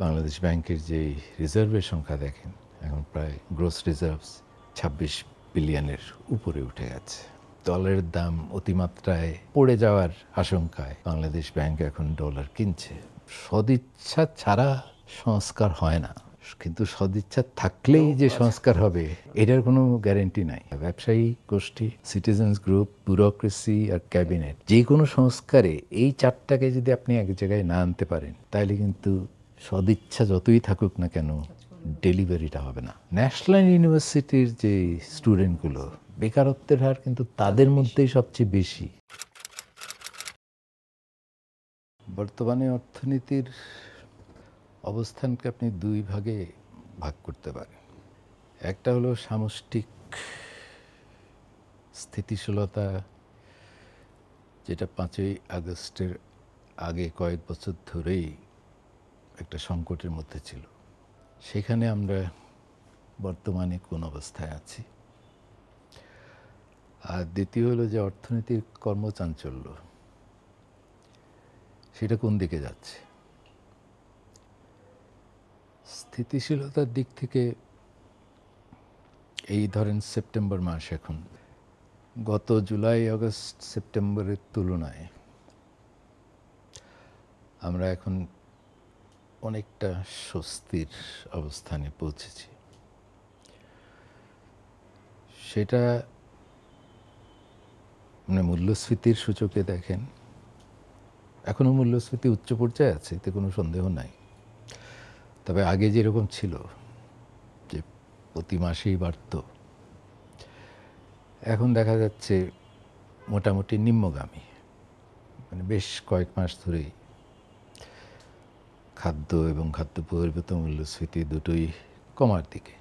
বাংলাদেশ ব্যাংকের যে রিজার্ভের সংখ্যা দেখেন, এখন প্রায় গ্রোস রিজার্ভস ২৬ বিলিয়নের উপরে উঠে গেছে। ডলারের দাম অতিমাত্রায় পড়ে যাওয়ার আশঙ্কায় বাংলাদেশ ব্যাংক এখন ডলার কিনছে। সদিচ্ছা ছাড়া সংস্কার হয় না, কিন্তু সদিচ্ছা থাকলেই যে সংস্কার হবে এটার কোনো গ্যারেন্টি নাই। ব্যবসায়ী গোষ্ঠী, সিটিজেন্স গ্রুপ, ব্যুরোক্রেসি আর ক্যাবিনেট, যে কোনো সংস্কারে এই চারটাকে যদি আপনি এক জায়গায় না আনতে পারেন, তাহলে কিন্তু সদিচ্ছা যতই থাকুক না কেন ডেলিভারিটা হবে না। ন্যাশনাল ইউনিভার্সিটির যে স্টুডেন্টগুলো, বেকারত্বের হার কিন্তু তাদের মধ্যেই সবচেয়ে বেশি। বর্তমানে অর্থনীতির অবস্থানকে আপনি দুই ভাগে ভাগ করতে পারেন। একটা হলো সামষ্টিক স্থিতিশীলতা, যেটা ৫ই আগস্টের আগে কয়েক বছর ধরেই একটা সংকটের মধ্যে ছিল। সেখানে আমরা বর্তমানে কোন অবস্থায় আছি। আর দ্বিতীয় হলো যে অর্থনীতির কর্মচাঞ্চল্য, সেটা কোন দিকে যাচ্ছে। স্থিতিশীলতার দিক থেকে এই ধরেন সেপ্টেম্বর মাস, এখন গত জুলাই, আগস্ট, সেপ্টেম্বরের তুলনায় আমরা এখন অনেকটা স্বস্তির অবস্থানে পৌঁছেছি। সেটা মানে মূল্যস্ফীতির সূচকে দেখেন, এখনও মূল্যস্ফীতি উচ্চ পর্যায়ে আছে, এতে কোনো সন্দেহ নাই। তবে আগে যেরকম ছিল যে প্রতি মাসেই বাড়ত, এখন দেখা যাচ্ছে মোটামুটি নিম্নগামী। মানে বেশ কয়েক মাস ধরেই খাদ্য এবং খাদ্য বহির্ভূত মূল্যস্ফীতি দুটোই কমার দিকে,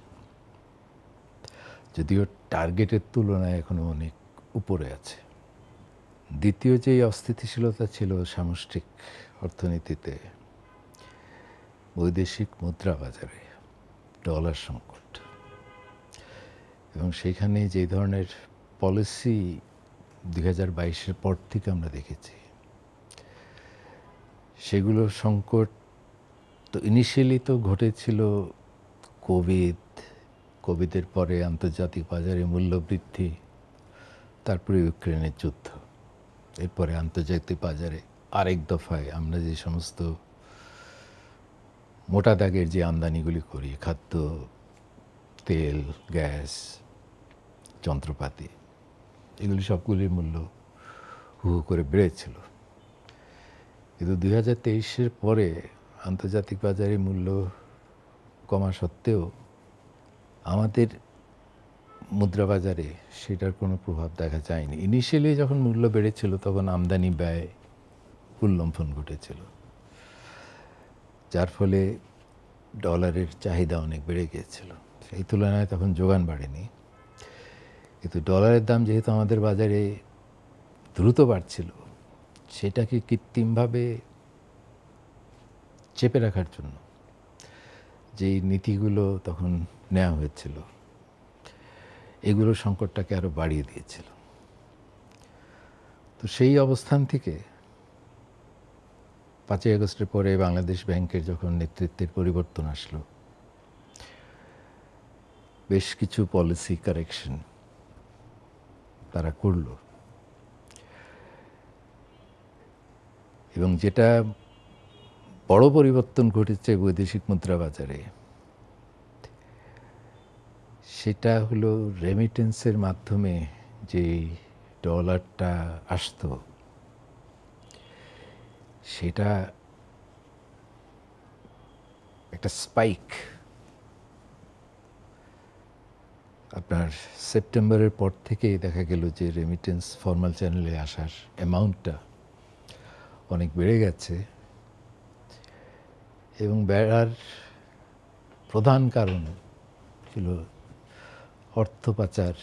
যদিও টার্গেটের তুলনায় এখনো অনেক উপরে আছে। দ্বিতীয় যে অস্থিতিশীলতা ছিল সামষ্টিক অর্থনীতিতে, বৈদেশিক মুদ্রা বাজারে ডলার সংকট, এবং সেইখানে যে ধরনের পলিসি 2022-এর পর থেকে আমরা দেখেছি, সেগুলো সংকট তো ইনিশিয়ালি তো ঘটেছিল কোভিডের পরে আন্তর্জাতিক বাজারে মূল্যবৃদ্ধি, তারপরে ইউক্রেনের যুদ্ধ, এরপরে আন্তর্জাতিক বাজারে আরেক দফায় আমরা যে সমস্ত মোটা দাগের যে আমদানিগুলি করি, খাদ্য, তেল, গ্যাস, যন্ত্রপাতি, এগুলি সবগুলির মূল্য হু হু করে বেড়েছিল। কিন্তু 2023-এর পরে আন্তর্জাতিক বাজারে মূল্য কমা সত্ত্বেও আমাদের মুদ্রা বাজারে সেটার কোনো প্রভাব দেখা যায়নি। ইনিশিয়ালি যখন মূল্য বেড়েছিল তখন আমদানি ব্যয় উল্লম্ফন ঘটেছিল, যার ফলে ডলারের চাহিদা অনেক বেড়ে গিয়েছিল। সেই তুলনায় তখন যোগান বাড়েনি। কিন্তু ডলারের দাম যেহেতু আমাদের বাজারে দ্রুত বাড়ছিল, সেটাকে কৃত্রিমভাবে চেপে রাখার জন্য যেই নীতিগুলো তখন নেওয়া হয়েছিল, এগুলো সংকটটাকে আরও বাড়িয়ে দিয়েছিল। তো সেই অবস্থান থেকে 5ই আগস্টের পরে বাংলাদেশ ব্যাংকের যখন নেতৃত্বের পরিবর্তন আসলো, বেশ কিছু পলিসি কারেকশন তারা করলো, এবং যেটা বড় পরিবর্তন ঘটেছে বৈদেশিক মুদ্রা বাজারে, সেটা হলো রেমিটেন্সের মাধ্যমে যে ডলারটা আসতো, সেটা একটা স্পাইক আপনার সেপ্টেম্বরের পর থেকেই দেখা গেল যে রেমিটেন্স ফর্মাল চ্যানেলে আসার অ্যামাউন্টটা অনেক বেড়ে গেছে, এবং বেড়ার প্রধান কারণ ছিল অর্থ পাচার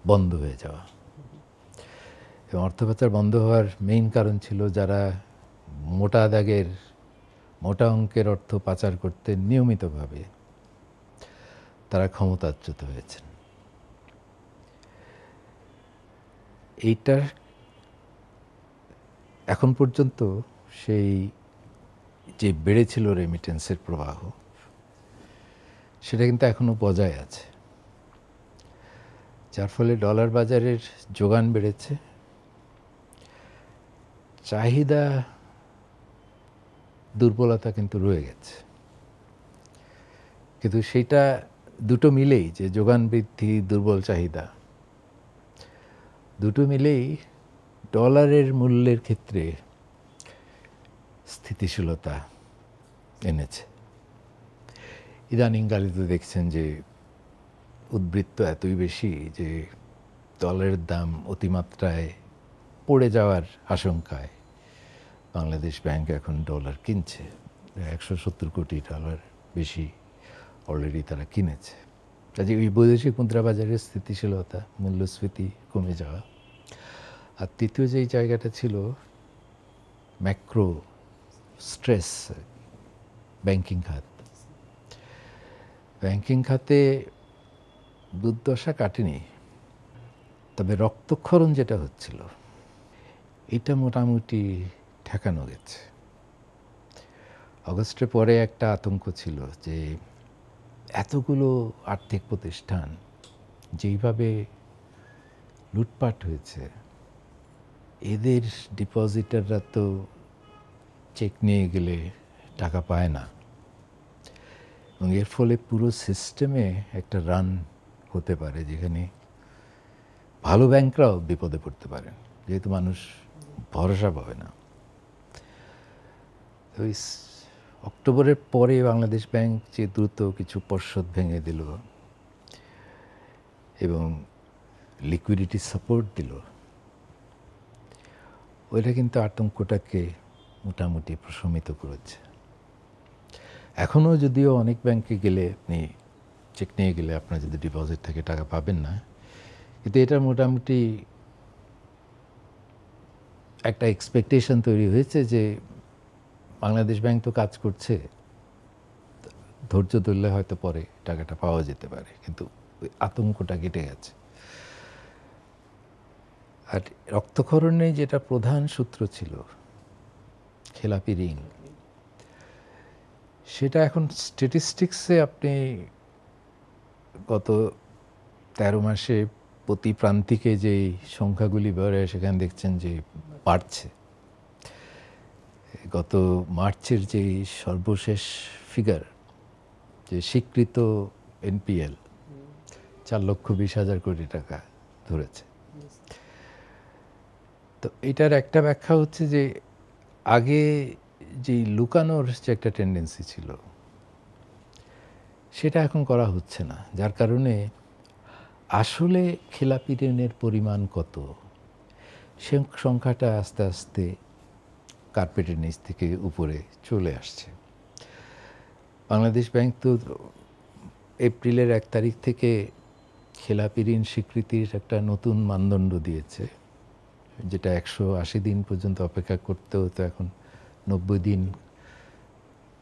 বন্ধ হয়ে যাওয়া। এবং অর্থ পাচার বন্ধ হওয়ার মেইন কারণ ছিল যারা মোটা অঙ্কের অর্থ পাচার করতে নিয়মিতভাবে, তারা ক্ষমতাচ্যুত হয়েছেন। এইটার এখন পর্যন্ত সেই যে বেড়েছিল রেমিটেন্সের প্রবাহ, সেটা কিন্তু এখনও বজায় আছে, যার ফলে ডলার বাজারের যোগান বেড়েছে, চাহিদা দুর্বলতা কিন্তু রয়ে গেছে। কিন্তু সেটা দুটো মিলেই, যে যোগান বৃদ্ধি, দুর্বল চাহিদা, দুটো মিলেই ডলারের মূল্যের ক্ষেত্রে স্থিতিশীলতা এনেছে। ইদানিংকালে তো দেখছেন যে উদ্বৃত্ত এতই বেশি যে ডলারের দাম অতিমাত্রায় পড়ে যাওয়ার আশঙ্কায় বাংলাদেশ ব্যাংক এখন ডলার কিনছে। 170 কোটি ডলার বেশি অলরেডি তারা কিনেছে। কাজে ওই বৈদেশিক মুদ্রা বাজারের স্থিতিশীলতা, মূল্যস্ফীতি কমে যাওয়া, আর তৃতীয় যেই জায়গাটা ছিল ম্যাক্রো স্ট্রেস, ব্যাংকিং খাত। ব্যাংকিং খাতে দুর্দশা কাটেনি, তবে রক্তক্ষরণ যেটা হচ্ছিল এটা মোটামুটি ঠেকানো গেছে। অগস্টের পরে একটা আতঙ্ক ছিল যে এতগুলো আর্থিক প্রতিষ্ঠান যেইভাবে লুটপাট হয়েছে, এদের ডিপোজিটাররা তো চেক নিয়ে গেলে টাকা পায় না, এবং এর ফলে পুরো সিস্টেমে একটা রান হতে পারে যেখানে ভালো ব্যাংকরাও বিপদে পড়তে পারেন, যেহেতু মানুষ ভরসা পাবে না। ওই অক্টোবরের পরে বাংলাদেশ ব্যাংক যে দ্রুত কিছু পর্ষদ ভেঙে দিল এবং লিকুইডিটি সাপোর্ট দিল, ওইটা কিন্তু আতঙ্কটাকে মোটামুটি প্রশমিত করেছে। এখনও যদিও অনেক ব্যাংকে গেলে আপনি চেক নিয়ে গেলে আপনার যদি ডিপোজিট থেকে টাকা পাবেন না, কিন্তু এটা মোটামুটি একটা এক্সপেকটেশন তৈরি হয়েছে যে বাংলাদেশ ব্যাংক তো কাজ করছে, ধৈর্য ধরলে হয়তো পরে টাকাটা পাওয়া যেতে পারে, কিন্তু ওই আতঙ্কটা কেটে গেছে। আর রক্তক্ষরণে যেটা প্রধান সূত্র ছিল খেলাপি ঋণ, সেটা এখন স্ট্যাটিস্টিক্সে আপনি গত 13 মাসে প্রতি প্রান্তিকে যেই সংখ্যাগুলি বেরোয় সেখানে দেখছেন যে বাড়ছে। গত মার্চের যেই সর্বশেষ ফিগার, যে স্বীকৃত এনপিএল 4,20,000 কোটি টাকা ধরেছে। তো এটার একটা ব্যাখ্যা হচ্ছে যে আগে যে লুকানোর যে একটা টেন্ডেন্সি ছিল, সেটা এখন করা হচ্ছে না, যার কারণে আসলে খেলাপি ঋণের পরিমাণ কত, সে সংখ্যাটা আস্তে আস্তে কার্পেটের নিচ থেকে উপরে চলে আসছে। বাংলাদেশ ব্যাংক তো এপ্রিলের 1 তারিখ থেকে খেলাপি ঋণ স্বীকৃতির একটা নতুন মানদণ্ড দিয়েছে, যেটা 180 দিন পর্যন্ত অপেক্ষা করতে হতো, এখন 90 দিন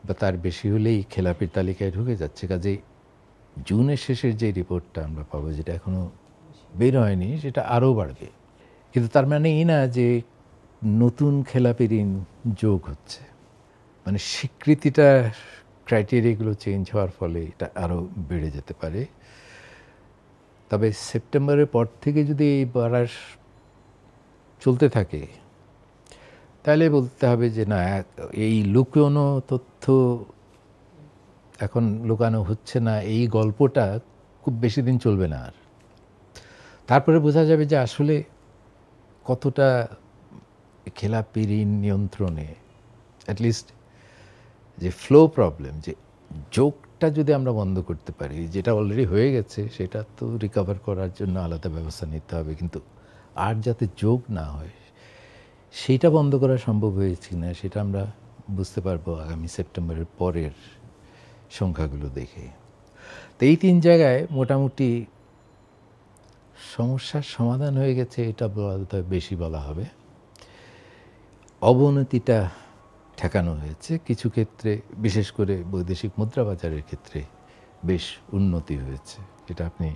বা তার বেশি হলেই খেলাপির তালিকায় ঢুকে যাচ্ছে। কাজেই জুনের শেষের যে রিপোর্টটা আমরা পাবো, যেটা এখনও বের হয়নি, সেটা আরও বাড়বে। কিন্তু তার মানে এই না যে নতুন খেলাপি ঋণ যোগ হচ্ছে, মানে স্বীকৃতিটা, ক্রাইটেরিয়াগুলো চেঞ্জ হওয়ার ফলে এটা আরও বেড়ে যেতে পারে। তবে সেপ্টেম্বরের পর থেকে যদি এই বাড়ার চলতে থাকে, তাহলে বলতে হবে যে না, এই লুকানো তথ্য এখন লুকানো হচ্ছে না, এই গল্পটা খুব বেশি দিন চলবে না। আর তারপরে বোঝা যাবে যে আসলে কতটা খেলাপি ঋণ নিয়ন্ত্রণে, অ্যাটলিস্ট যে ফ্লো প্রবলেম, যে যোগটা যদি আমরা বন্ধ করতে পারি, যেটা অলরেডি হয়ে গেছে, সেটা তো রিকভার করার জন্য আলাদা ব্যবস্থা নিতে হবে, কিন্তু আর যাতে যোগ না হয় সেইটা বন্ধ করা সম্ভব হয়েছে না, সেটা আমরা বুঝতে পারবো আগামী সেপ্টেম্বরের পরের সংখ্যাগুলো দেখে। তো এই 3 জায়গায় মোটামুটি সমস্যার সমাধান হয়ে গেছে, এটা বেশি বলা হবে। অবনতিটা ঠেকানো হয়েছে, কিছু ক্ষেত্রে বিশেষ করে বৈদেশিক মুদ্রা বাজারের ক্ষেত্রে বেশ উন্নতি হয়েছে। এটা আপনি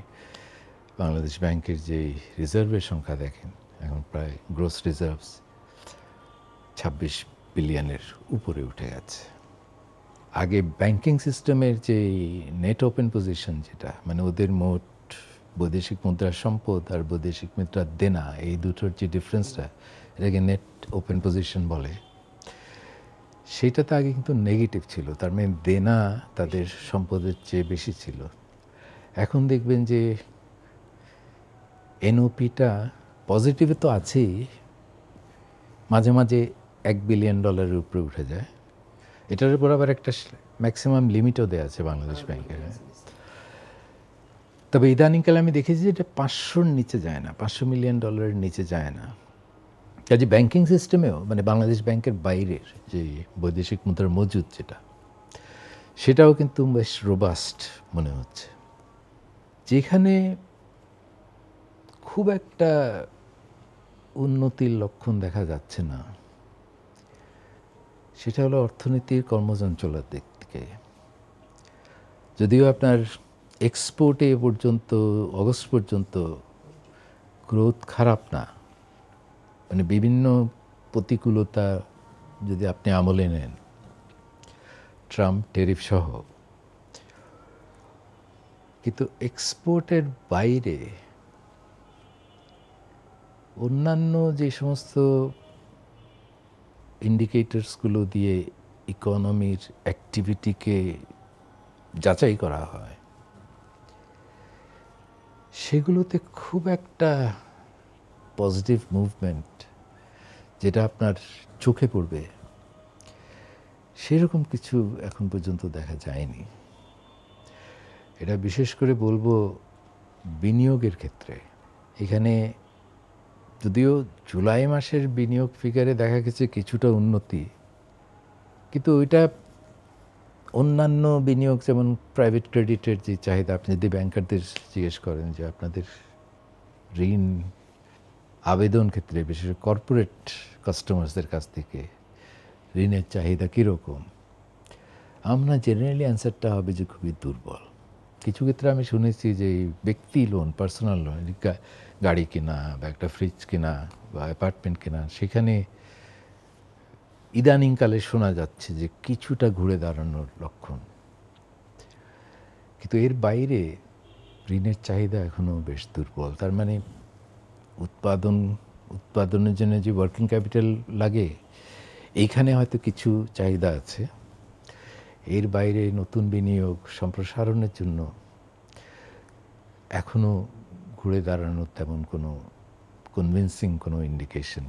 বাংলাদেশ ব্যাংকের যেই রিজার্ভের সংখ্যা দেখেন, এখন প্রায় গ্রোস রিজার্ভস 26 বিলিয়নের উপরে উঠে গেছে। আগে ব্যাংকিং সিস্টেমের যে নেট ওপেন পজিশন, যেটা মানে ওদের মোট বৈদেশিক মুদ্রার সম্পদ আর বৈদেশিক মুদ্রার দেনা, এই দুটোর যে ডিফারেন্সটা, এটাকে নেট ওপেন পজিশন বলে। সেটা তো আগে কিন্তু নেগেটিভ ছিল, তার মানে দেনা তাদের সম্পদের চেয়ে বেশি ছিল। এখন দেখবেন যে এনওপিটা পজিটিভে তো আছেই, মাঝে মাঝে $1 বিলিয়ন উপরে উঠে যায়। এটার উপর আবার একটা ম্যাক্সিমাম লিমিটও দেওয়া আছে বাংলাদেশ ব্যাংকের। তবে ইদানিংকালে আমি দেখেছি যে এটা 500-র নিচে যায় না, $500 মিলিয়ন নিচে যায় না। কাজে ব্যাংকিং সিস্টেমেও মানে বাংলাদেশ ব্যাংকের বাইরের যে বৈদেশিক মুদ্রার মজুদ, সেটাও কিন্তু বেশ রোবাস্ট মনে হচ্ছে। যেখানে খুব একটা উন্নতির লক্ষণ দেখা যাচ্ছে না, সেটা হলো অর্থনীতির কর্মচঞ্চলার দিক থেকে। যদিও আপনার এক্সপোর্টে পর্যন্ত অগস্ট পর্যন্ত গ্রোথ খারাপ না, মানে বিভিন্ন প্রতিকূলতা যদি আপনি আমলে নেন, ট্রাম্প ট্যারিফ সহ, কিন্তু এক্সপোর্টের বাইরে অন্যান্য যে সমস্ত ইন্ডিকেটরসগুলো দিয়ে ইকোনমির অ্যাক্টিভিটিকে যাচাই করা হয়, সেগুলোতে খুব একটা পজিটিভ মুভমেন্ট যেটা আপনার চোখে পড়বে, সেরকম কিছু এখন পর্যন্ত দেখা যায়নি। এটা বিশেষ করে বলবো বিনিয়োগের ক্ষেত্রে। এখানে যদিও জুলাই মাসের বিনিয়োগ ফিগারে দেখা গেছে কিছুটা উন্নতি, কিন্তু ওইটা অন্যান্য বিনিয়োগ, যেমন প্রাইভেট ক্রেডিটের যে চাহিদা, আপনি যদি ব্যাংকারদের জিজ্ঞেস করেন যে আপনাদের ঋণ আবেদন ক্ষেত্রে, বিশেষ করে কর্পোরেট কাস্টমার্সদের কাছ থেকে ঋণের চাহিদা কীরকম, আমরা জেনারেলি অ্যান্সারটা হবে যে খুবই দুর্বল। কিছু ক্ষেত্রে আমি শুনেছি যে ব্যক্তি লোন, পার্সোনাল লোন, গাড়ি কেনা বা একটা ফ্রিজ কেনা বা অ্যাপার্টমেন্ট কেনা, সেখানে ইদানিংকালে শোনা যাচ্ছে যে কিছুটা ঘুরে দাঁড়ানোর লক্ষণ। কিন্তু এর বাইরে ঋণের চাহিদা এখনও বেশ দুর্বল। তার মানে উৎপাদনের জন্য যে ওয়ার্কিং ক্যাপিটাল লাগে, এইখানে হয়তো কিছু চাহিদা আছে। এর বাইরে নতুন বিনিয়োগ সম্প্রসারণের জন্য এখনও ঘুরে দাঁড়ানোর তেমন কোনো কনভিন্সিং কোনো ইন্ডিকেশন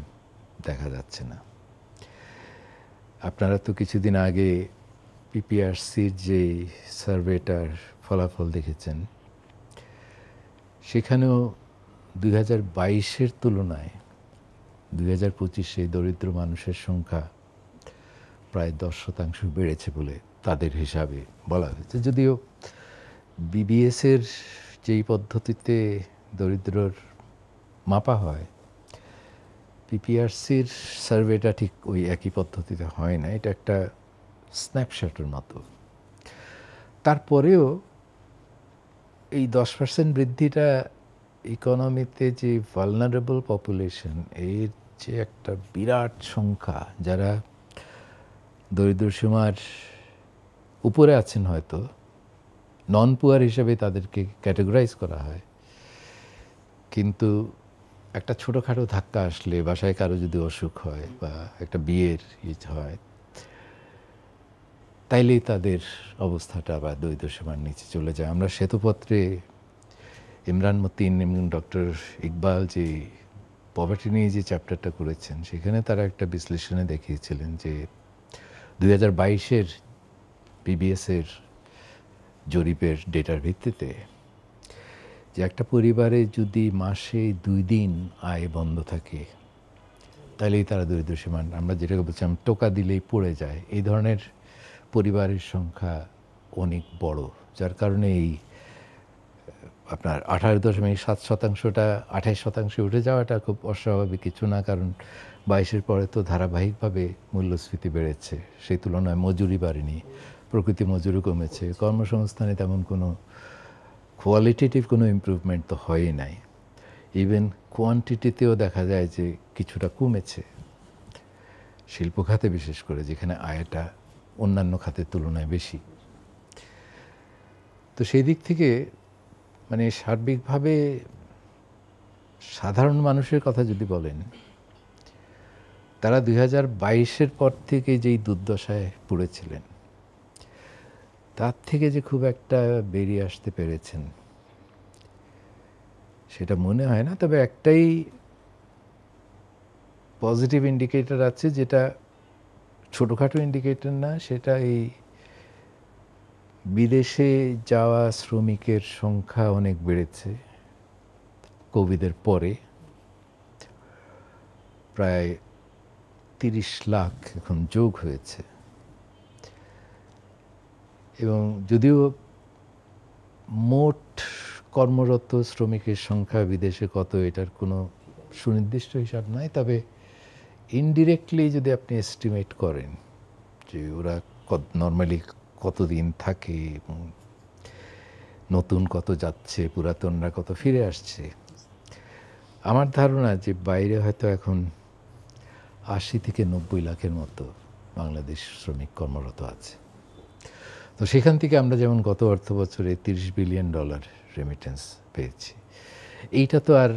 দেখা যাচ্ছে না। আপনারা তো কিছুদিন আগে পিপিআরসির যে সার্ভেটার ফলাফল দেখেছেন, সেখানেও 2022-এর তুলনায় 2025-এ দরিদ্র মানুষের সংখ্যা প্রায় 10% বেড়েছে বলে তাদের হিসাবে বলা হয়েছে। যদিও বিবিএসের যেই পদ্ধতিতে দরিদ্রর মাপা হয়, পিপিআরসির সার্ভেটা ঠিক ওই একই পদ্ধতিতে হয় না, এটা একটা স্ন্যাপশটের মতো। তারপরেও এই 10% বৃদ্ধিটা ইকোনমিতে যে ভালনারেবল পপুলেশন, এর যে একটা বিরাট সংখ্যা যারা দরিদ্র সীমার উপরে আছেন, হয়তো নন পুয়ার হিসেবে তাদেরকে ক্যাটেগরাইজ করা হয়, কিন্তু একটা ছোটোখাটো ধাক্কা আসলে, বাসায় কারো যদি অসুখ হয় বা একটা বিয়ের হয়, তাইলেই তাদের অবস্থাটা আবার দরিদ্র সীমার নিচে চলে যায়। আমরা শ্বেতপত্রে ইমরান মতিন এবং ডক্টর ইকবাল যে পভার্টি নিয়ে যে চ্যাপ্টারটা করেছেন, সেখানে তারা একটা বিশ্লেষণে দেখিয়েছিলেন যে 2022-এর পিবিএসের জরিপের ডেটার ভিত্তিতে যে একটা পরিবারে যদি মাসে 2 দিন আয় বন্ধ থাকে, তাহলেই তারা দরিদ্র সীমার, আমরা যেটাকে বলছিলাম টোকা দিলেই পড়ে যায়, এই ধরনের পরিবারের সংখ্যা অনেক বড়। যার কারণে এই আপনার 18.7%টা 28% উঠে যাওয়াটা খুব অস্বাভাবিক কিছু না, কারণ 22-এর পরে তো ধারাবাহিকভাবে মূল্যস্ফীতি বেড়েছে, সেই তুলনায় মজুরি বাড়েনি, প্রকৃতি মজুরি কমেছে, কর্মসংস্থানে তেমন কোনো কোয়ালিটেটিভ কোনো ইমপ্রুভমেন্ট তো হয়ই নাই। ইভেন কোয়ান্টিটিতেও দেখা যায় যে কিছুটা কমেছে, শিল্প খাতে বিশেষ করে, যেখানে আয়টা অন্যান্য খাতের তুলনায় বেশি। তো সেই দিক থেকে মানে সার্বিকভাবে সাধারণ মানুষের কথা যদি বলেন, তারা 2022-এর পর থেকে যেই দুর্দশায় পড়েছিলেন, তার থেকে যে খুব একটা বেরিয়ে আসতে পেরেছেন সেটা মনে হয় না। তবে একটাই পজিটিভ ইন্ডিকেটর আছে, যেটা ছোটোখাটো ইন্ডিকেটর না, সেটা এই বিদেশে যাওয়া শ্রমিকের সংখ্যা অনেক বেড়েছে কোভিডের পরে। প্রায় 30 লাখ এখন যোগ হয়েছে। এবং যদিও মোট কর্মরত শ্রমিকের সংখ্যা বিদেশে কত, এটার কোনো সুনির্দিষ্ট হিসাব নাই, তবে ইনডিরেক্টলি যদি আপনি এস্টিমেট করেন যে ওরা নর্মালি কতদিন থাকে এবং নতুন কত যাচ্ছে, পুরাতনরা কত ফিরে আসছে, আমার ধারণা যে বাইরে হয়তো এখন 80 থেকে 90 লাখের মতো বাংলাদেশ শ্রমিক কর্মরত আছে। তো সেখান থেকে আমরা যেমন গত অর্থ বছরে $30 বিলিয়ন রেমিটেন্স পেয়েছি, এইটা তো আর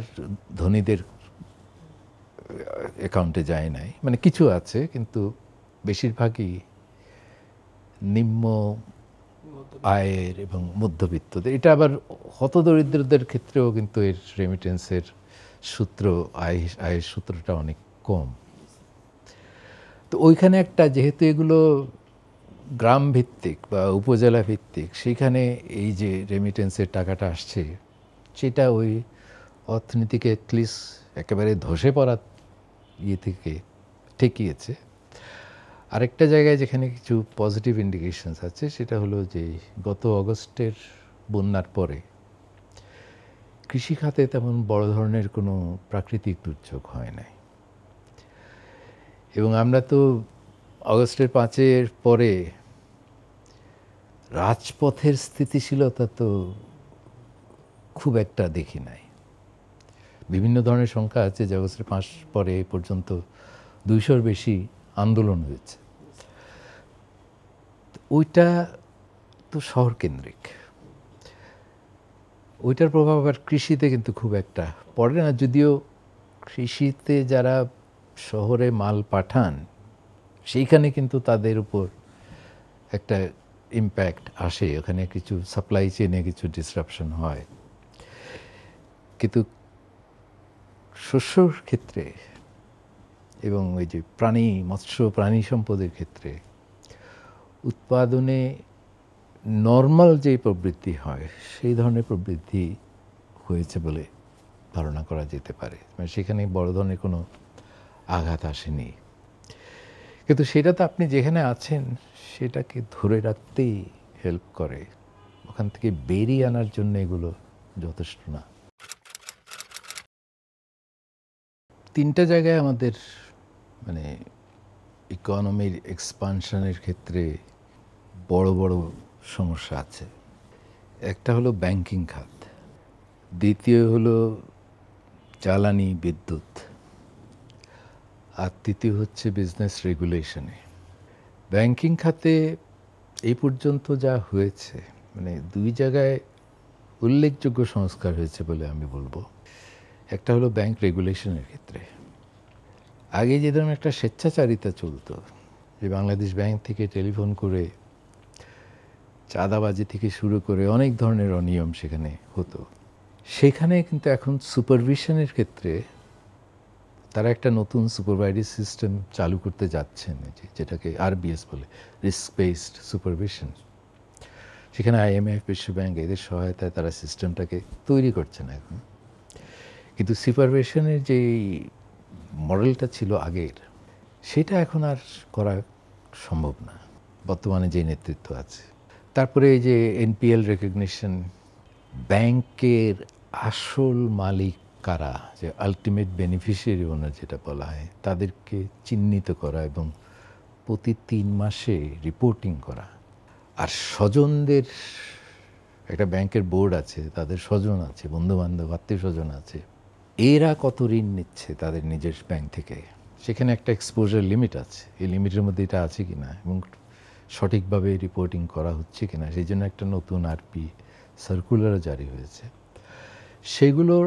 ধনীদের অ্যাকাউন্টে যায় নাই, মানে কিছু আছে, কিন্তু বেশিরভাগই নিম্ন আয়ের এবং মধ্যবিত্তদের। এটা আবার হতদরিদ্রদের ক্ষেত্রেও কিন্তু এর রেমিটেন্সের সূত্র, আয়ের সূত্রটা অনেক কম। তো ওইখানে একটা, যেহেতু এগুলো গ্রাম ভিত্তিক বা উপজেলা ভিত্তিক, সেখানে এই যে রেমিটেন্সের টাকাটা আসছে, সেটা ওই অর্থনীতিকে অ্যাটলিস্ট একেবারে ধসে পড়া ইয়ে থেকে ঠেকিয়েছে। আরেকটা জায়গায় যেখানে কিছু পজিটিভ ইন্ডিকেশনস আছে, সেটা হলো যে গত অগস্টের বন্যার পরে কৃষিখাতে তেমন বড় ধরনের কোনো প্রাকৃতিক দুর্যোগ হয় নাই। এবং আমরা তো অগস্টের 5-এর পরে রাজপথের স্থিতিশীলতা তো খুব একটা দেখি নাই। বিভিন্ন ধরনের সংখ্যা আছে যে অগস্টের 5 পরে এই পর্যন্ত 200-র বেশি আন্দোলন হয়েছে। ওইটা তো শহর কেন্দ্রিক, ওইটার প্রভাব আবার কৃষিতে কিন্তু খুব একটা পড়ে না। যদিও কৃষিতে যারা শহরে মাল পাঠান, সেইখানে কিন্তু তাদের উপর একটা ইম্প্যাক্ট আসে, ওখানে কিছু সাপ্লাই চেনে কিছু ডিসরাপশন হয়। কিন্তু শস্যর ক্ষেত্রে এবং ওই যে মৎস্য প্রাণী সম্পদের ক্ষেত্রে উৎপাদনে নর্মাল যে প্রবৃদ্ধি হয়, সেই ধরনের প্রবৃদ্ধি হয়েছে বলে ধারণা করা যেতে পারে। মানে সেখানে বড় ধরনের কোনো আঘাত আসেনি। কিন্তু সেটা তো আপনি যেখানে আছেন সেটাকে ধরে রাখতেই হেল্প করে, ওখান থেকে বেরিয়ে আনার জন্য এগুলো যথেষ্ট না। 3টা জায়গায় আমাদের মানে ইকোনমির এক্সপানশনের ক্ষেত্রে বড় বড় সমস্যা আছে। একটা হলো ব্যাংকিং খাত, দ্বিতীয় হলো জ্বালানি বিদ্যুৎ, আর তৃতীয় হচ্ছে বিজনেস রেগুলেশনে। ব্যাংকিং খাতে এই পর্যন্ত যা হয়েছে, মানে 2 জায়গায় উল্লেখযোগ্য সংস্কার হয়েছে বলে আমি বলবো। একটা হলো ব্যাংক রেগুলেশনের ক্ষেত্রে। আগে যে ধরনের একটা স্বেচ্ছাচারিতা চলতো, যে বাংলাদেশ ব্যাংক থেকে টেলিফোন করে চাঁদাবাজি থেকে শুরু করে অনেক ধরনের অনিয়ম সেখানে হতো, সেখানে কিন্তু এখন সুপারভিশনের ক্ষেত্রে তারা একটা নতুন সুপারভাইজারি সিস্টেম চালু করতে যাচ্ছেন, যেটাকে আরবিএস বলে, রিস্ক বেসড সুপারভিশন। সেখানে IMF, বিশ্ব ব্যাংক এদের সহায়তায় তারা সিস্টেমটাকে তৈরি করছেন এখন। কিন্তু সুপারভিশনের যে মডেলটা ছিল আগের, সেটা এখন আর করা সম্ভব না বর্তমানে যে নেতৃত্ব আছে। তারপরে এই যে NPL রেকগনিশন, ব্যাংকের আসল মালিক কারা, যে আলটিমেট বেনিফিশিয়ারি ওনার যেটা বলা হয়, তাদেরকে চিহ্নিত করা এবং প্রতি 3 মাসে রিপোর্টিং করা। আর স্বজনদের, একটা ব্যাংকের বোর্ড আছে, তাদের স্বজন আছে, বন্ধুবান্ধব আত্মীয় স্বজন আছে, এরা কত ঋণ নিচ্ছে তাদের নিজের ব্যাংক থেকে, সেখানে একটা এক্সপোজার লিমিট আছে। এই লিমিটের মধ্যে এটা আছে কি না, এবং সঠিকভাবে রিপোর্টিং করা হচ্ছে কিনা, সেই জন্য একটা নতুন আরপি সার্কুলারও জারি হয়েছে। সেগুলোর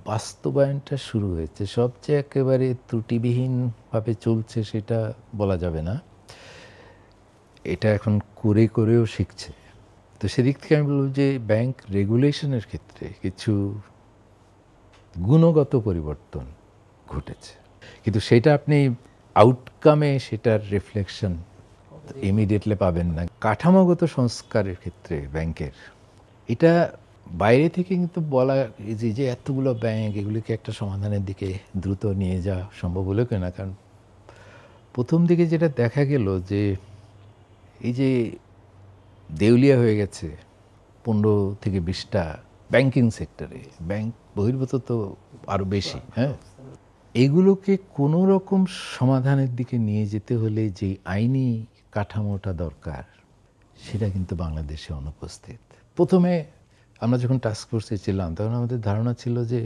বাস্তবায়নটা শুরু হয়েছে। সবচেয়ে একেবারে ত্রুটিবিহীনভাবে চলছে সেটা বলা যাবে না, এটা এখন করে করেও শিখছে। তো সেদিক থেকে আমি বলব যে ব্যাংক রেগুলেশনের ক্ষেত্রে কিছু গুণগত পরিবর্তন ঘটেছে, কিন্তু সেটা আপনি আউটকামে সেটার রিফ্লেকশন ইমিডিয়েটলি পাবেন না। কাঠামোগত সংস্কারের ক্ষেত্রে ব্যাংকের এটা বাইরে থেকে কিন্তু বলা যে এতগুলো ব্যাংক, এগুলিকে একটা সমাধানের দিকে দ্রুত নিয়ে যাওয়া সম্ভব হলো কিনা। কারণ প্রথম দিকে যেটা দেখা গেল যে এই যে দেউলিয়া হয়ে গেছে 15 থেকে 20টা ব্যাংকিং সেক্টরে, ব্যাংক বহির্ভূত তো আরও বেশি। হ্যাঁ, এগুলোকে কোনো রকম সমাধানের দিকে নিয়ে যেতে হলে যে আইনি কাঠামোটা দরকার, সেটা কিন্তু বাংলাদেশে অনুপস্থিত। প্রথমে আমরা যখন টাস্ক ফোর্সে ছিলাম তখন আমাদের ধারণা ছিল যে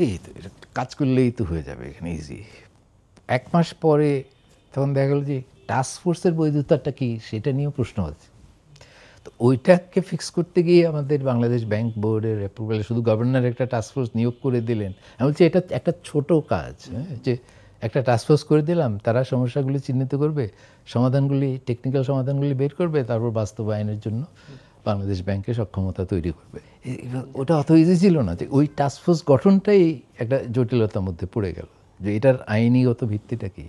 এই তো এটা কাজ করলেই তো হয়ে যাবে, এখানে ইজি। 1 মাস পরে তখন দেখা গেল যে টাস্ক ফোর্সের বৈধতাটা কি সেটা নিয়েও প্রশ্ন আছে। তো ওইটাকে ফিক্স করতে গিয়ে আমাদের বাংলাদেশ ব্যাংক বোর্ডের অ্যাপ্রুভালে শুধু গভর্নর একটা টাস্কফোর্স নিয়োগ করে দিলেন। আমি বলছি এটা একটা ছোট কাজ, হ্যাঁ, যে একটা টাস্কফোর্স করে দিলাম, তারা সমস্যাগুলি চিহ্নিত করবে, সমাধানগুলি, টেকনিক্যাল সমাধানগুলি বের করবে, তারপর বাস্তবায়নের জন্য বাংলাদেশ ব্যাংকের সক্ষমতা তৈরি করবে। ওটা অত ইজি ছিল না, যে ওই টাস্কফোর্স গঠনটাই একটা জটিলতার মধ্যে পড়ে গেল, যে এটার আইনিগত ভিত্তিটা কি।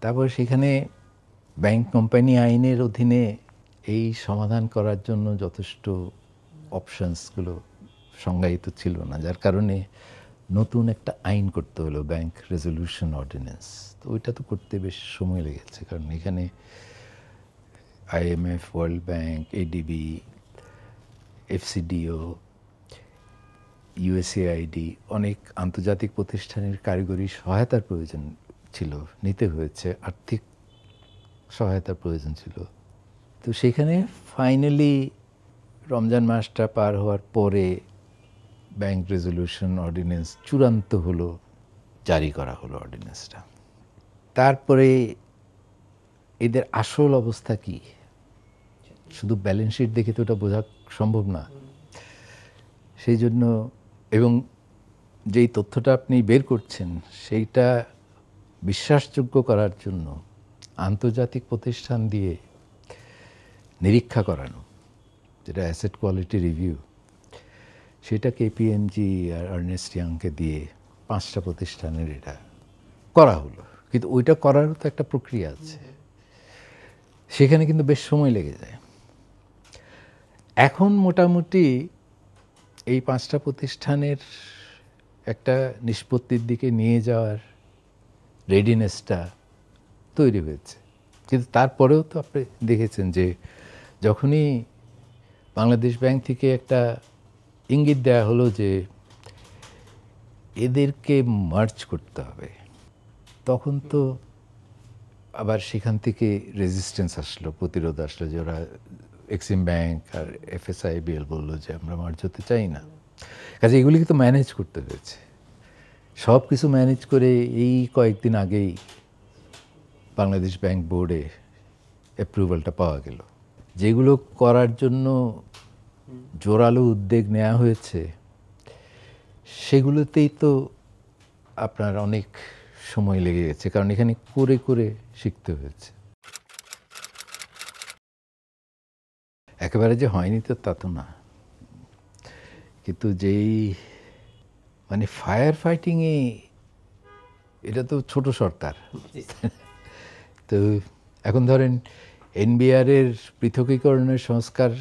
তারপর সেখানে ব্যাংক কোম্পানি আইনের অধীনে এই সমাধান করার জন্য যথেষ্ট অপশানসগুলো সংজ্ঞায়িত ছিল না, যার কারণে নতুন একটা আইন করতে হলো, ব্যাংক রেজলিউশন অর্ডিন্যান্স। তো ওইটা তো করতে বেশ সময় লেগেছে, কারণ এখানে IMF, world bank, ADB, FCDO, USAID, অনেক আন্তর্জাতিক প্রতিষ্ঠানের কারিগরি সহায়তার প্রয়োজন ছিল, নিতে হয়েছে, আর্থিক সহায়তার প্রয়োজন ছিল। তো সেখানে ফাইনালি রমজান মাসটা পার হওয়ার পরে ব্যাংক রেজলিউশন অর্ডিন্যান্স চূড়ান্ত হলো, জারি করা হলো অর্ডিন্যান্সটা। তারপরে এদের আসল অবস্থা কি, শুধু ব্যালেন্স শিট দেখে তো ওটা বোঝা সম্ভব না। সেই জন্য, এবং যেই তথ্যটা আপনি বের করছেন সেইটা বিশ্বাসযোগ্য করার জন্য আন্তর্জাতিক প্রতিষ্ঠান দিয়ে নিরীক্ষা করানো, যেটা অ্যাসেট কোয়ালিটি রিভিউ, সেটা KPMG আর আর্নেস্ট ইয়াংকে দিয়ে 5টা প্রতিষ্ঠানের এটা করা হলো। কিন্তু ওইটা করারও তো একটা প্রক্রিয়া আছে, সেখানে কিন্তু বেশ সময় লেগে যায়। এখন মোটামুটি এই 5টা প্রতিষ্ঠানের একটা নিষ্পত্তির দিকে নিয়ে যাওয়ার রেডিনেসটা তৈরি হয়েছে। কিন্তু তারপরেও তো আপনি দেখেছেন যে যখনই বাংলাদেশ ব্যাংক থেকে একটা ইঙ্গিত দেওয়া হলো যে এদেরকে মার্জ করতে হবে, তখন তো আবার সেখান থেকে রেজিস্ট্যান্স আসলো, প্রতিরোধ আসলো, যে ওরা এক্সিম ব্যাংক আর FSIBL বললো যে আমরা মার্জ হতে চাই না। কাজে এগুলিকে তো ম্যানেজ করতে হয়েছে। সব কিছু ম্যানেজ করে এই কয়েকদিন আগেই বাংলাদেশ ব্যাংক বোর্ডে অ্যাপ্রুভালটা পাওয়া গেল। যেগুলো করার জন্য জোরালো উদ্যোগ নেওয়া হয়েছে সেগুলোতেই তো আপনার অনেক সময় লেগে গেছে, কারণ এখানে করে করে শিখতে হয়েছে। একেবারে যে হয়নি তো তা তো না, কিন্তু যেই মানে ফায়ার ফাইটিংয়ে এটা তো ছোট সরকার। তো এখন ধরেন NBR এর পৃথকীকরণের সংস্কার